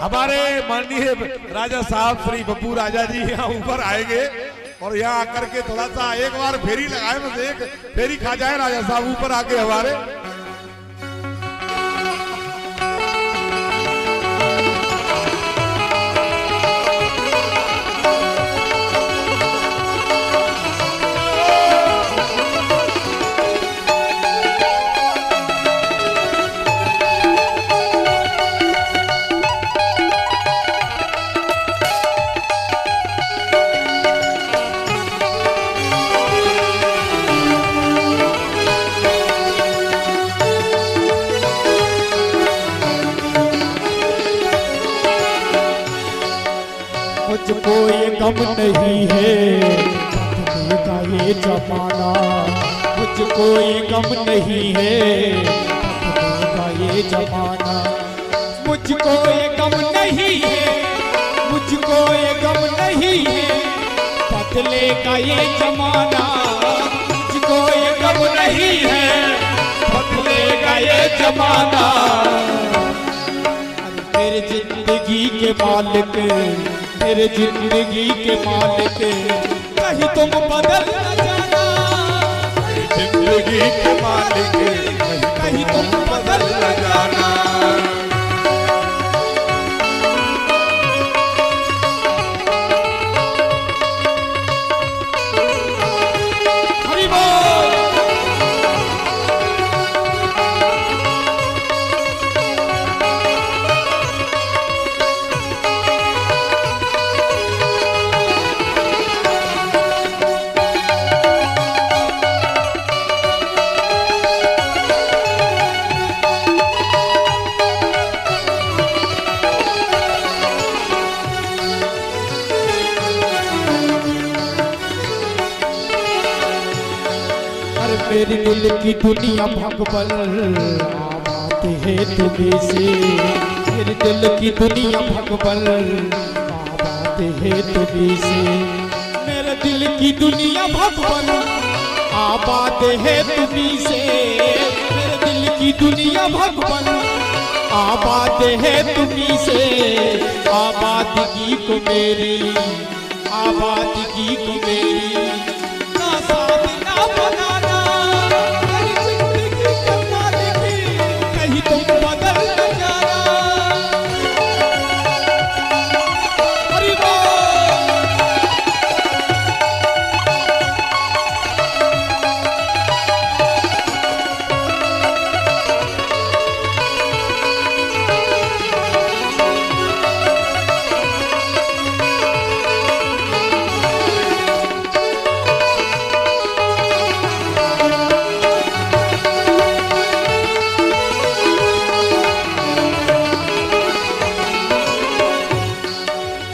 हमारे माननीय राजा साहब श्री बब्बू राजा जी यहाँ ऊपर आएंगे और यहाँ आकर के थोड़ा सा एक बार फेरी लगाए, बस एक फेरी खा जाए राजा साहब ऊपर आके हमारे। मुझको ये गम नहीं है बदले का ये जमाना। मुझको ये गम नहीं है बदले का ये जमाना। मुझको ये गम नहीं है, मुझको ये गम नहीं है, बदले का ये जमाना। मुझको ये गम नहीं है, बदले का ये जमाना। तेरे जिंदगी के मालिक, तेरे जिंदगी के मालिक, कहीं तुम बदल न जाना। जिंदगी के मालिक, कहीं तुम बदल न जाना। हरि बोल। मेरी दिल की दुनिया भगवान आते हैं तुम्हें से। मेरी दिल की दुनिया भगवान आते हैं तुम्हें से। मेरे दिल की दुनिया भगवान आबाद है तुम्हीं से। मेरे दिल की दुनिया भगवान आबाद है तुम्हीं से। आबादगी को मेरी, आबादगी को मेरी ना साथ ना बनाना।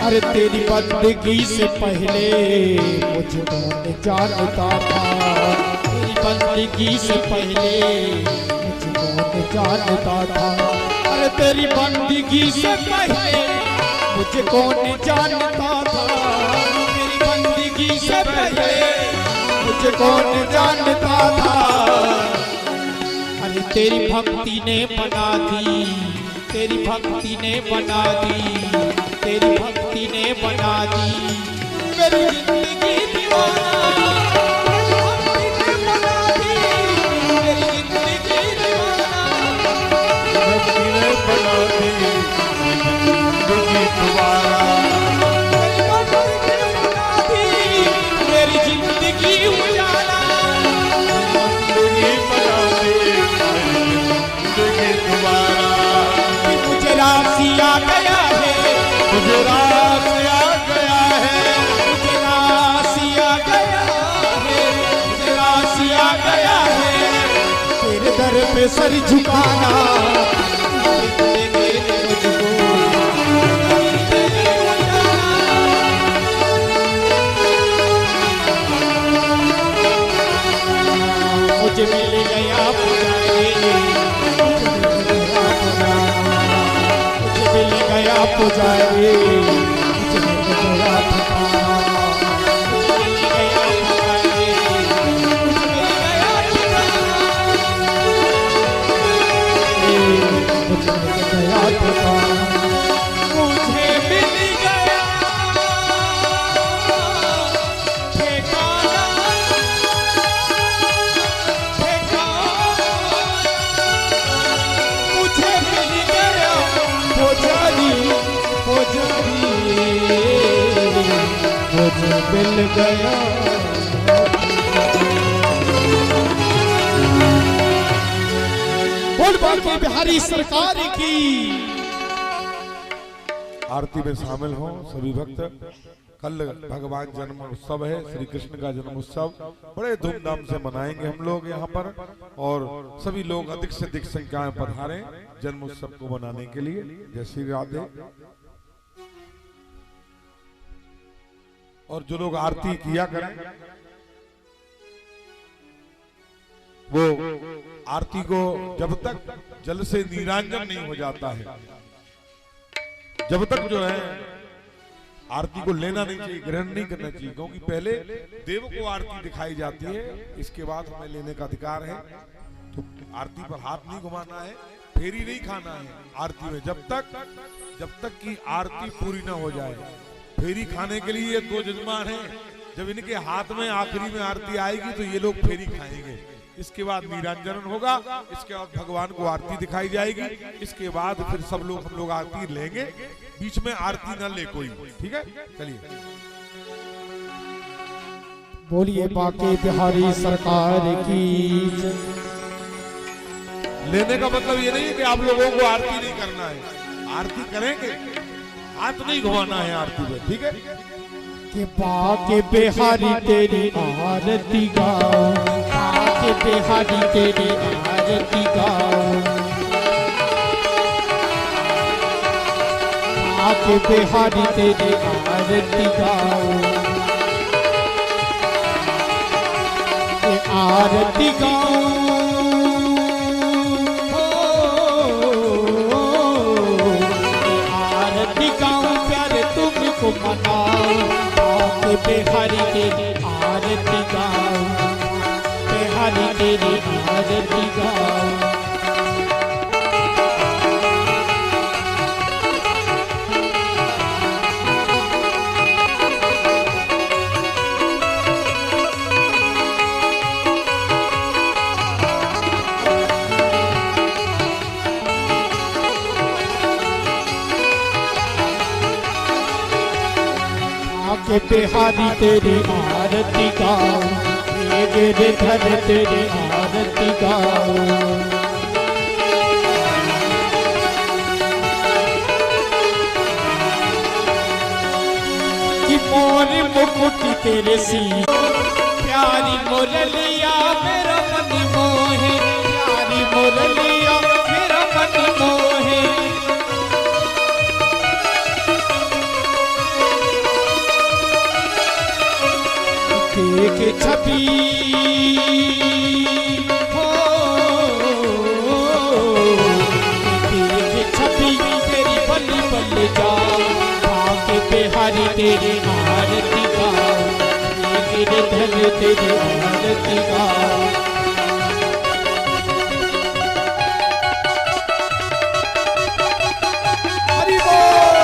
अरे तेरी बंदगी से पहले मुझे कौन जानता था। तेरी बंदगी से पहले मुझे कौन जानता था। अरे तेरी बंदगी से पहले मुझे कौन जानता था। तेरी बंदगी से पहले मुझे कौन जानता था। अरे तेरी भक्ति ने बना दी, तेरी भक्ति ने बना दी, तेरी भक्ति ने बना दी मेरी जिंदगी दीवाना। भक्ति ने बना दी जिंदगी दोबारा, मेरी जिंदगी उजाला, जिंदगी बना दी जिंदगी दोबारा। मुझे राशि आ गया है, मुझे रास आ गया है, मुझे राशि आ गया है, मुझे राशि आ गया है। तेरे दर पे सर झुकाना मुझे मिल गया पुजारी, मुझे मिल गया पुजारी, मुझे मिल गया ठिकाना, मुझे मिल गया पुजारी, मुझे मिल गया ठिकाना, मुझे मिल गया ठिकाना, मुझे मिल गया मिल गया। बोल बांके बिहारी सरकार की। आरती में शामिल हो सभी भक्त। कल भगवान जन्म उत्सव है, श्री कृष्ण का जन्म उत्सव बड़े धूमधाम से मनाएंगे हम लोग यहाँ पर, और सभी लोग अधिक से अधिक संख्या में पधारें जन्म उत्सव को मनाने के लिए। जय श्री राधे। और जो लोग आरती किया करें वो आरती को जब तक जल से नीरांजन नहीं हो जाता है, जब तक जो है आरती को लेना नहीं चाहिए, ग्रहण नहीं करना चाहिए, क्योंकि पहले देव को आरती दिखाई जाती है, इसके बाद हमें लेने का अधिकार है। तो आरती पर हाथ नहीं घुमाना है, फेरी नहीं खाना है आरती में, जब तक कि आरती पूरी ना हो जाए। फेरी खाने के लिए ये दो जजमान हैं, जब इनके हाथ में आखिरी में आरती आएगी तो ये लोग फेरी खाएंगे, इसके बाद नीरांजन होगा, इसके बाद भगवान को आरती दिखाई जाएगी, इसके बाद फिर सब लोग हम लोग आरती लेंगे, बीच में आरती ना ले कोई, ठीक है। चलिए बोलिए बांके बिहारी सरकार की। लेने का मतलब ये नहीं है कि आप लोगों को आरती नहीं करना है, आरती करेंगे, हाथ नहीं घुमाना है आरती में, ठीक है। कि बांके बिहारी तेरी आरती गाओ, बांके बिहारी तेरी आरती गाओ, बांके बिहारी तेरी आरती गाओ, आरती गाओ, आरती गाओ प्यारे तुमको मनाओ, बांके बिहारी तेरी आरती गाओ, बिहारी तेरी आरती गाओ। बांके बिहारी तेरी आरती गाओ, ये गिरधर तेरी आरती गाओ, कि मोर मुकुट तेरे सी प्यारी मुरलिया मेरा मन मोहे, प्यारी मुरलिया मेरा मन मोहे, देख छवि हो, देख छवि तेरी बल्ली बल्ली जाओ, बांके बिहारी तेरी आरती गाओ, ये गिरधर तेरी आरती गाओ। हरि बोल।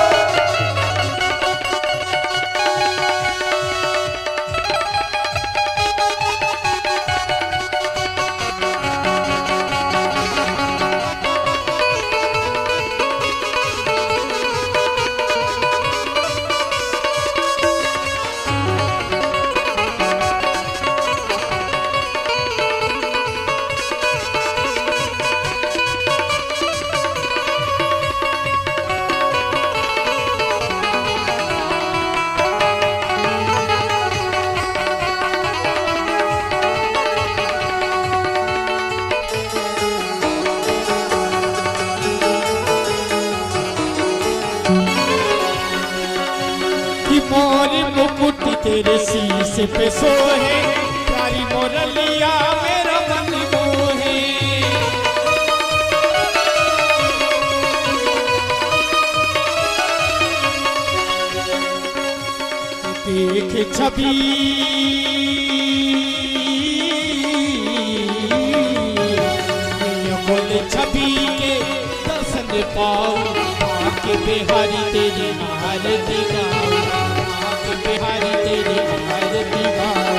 तेरे शीश पे सोहे प्यारी मोरलिया मेरा मन मोहे। देख छवि बोल छवि के दर्शन पाओ आके बिहारी तेरी आरती गाओ आके बिहारी तेरी आरती गाओ।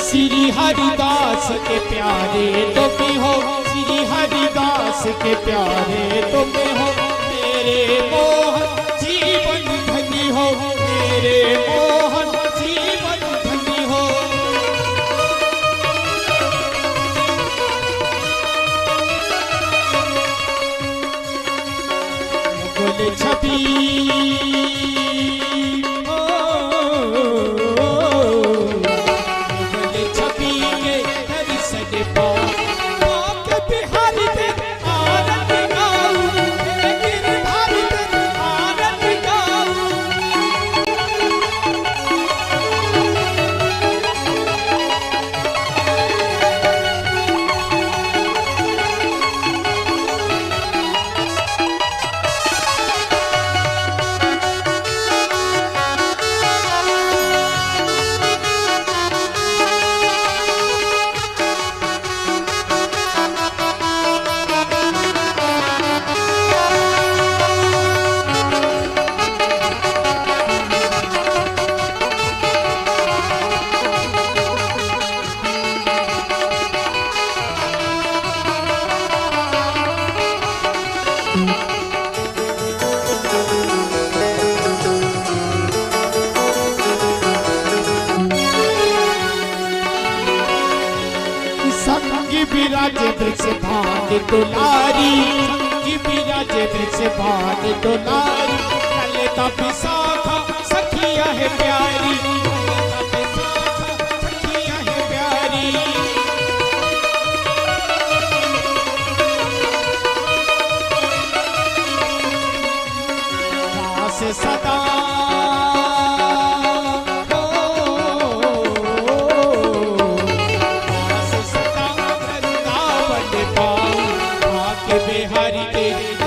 श्री हरिदास के प्यारे तुम हो, श्री हरिदास के प्यारे तुम हो, मेरे मोहन जीवन धनी हो, मेरे मोहन जीवन धनी हो। बोले छवि विराज वृक्ष भाग दुलारी, विराज वृक्ष भाग दुलारी, ललिता विशाखा सखिया है प्यारी, ललिता विशाखा सखिया है प्यारी। दास सदा बिहारी तेरी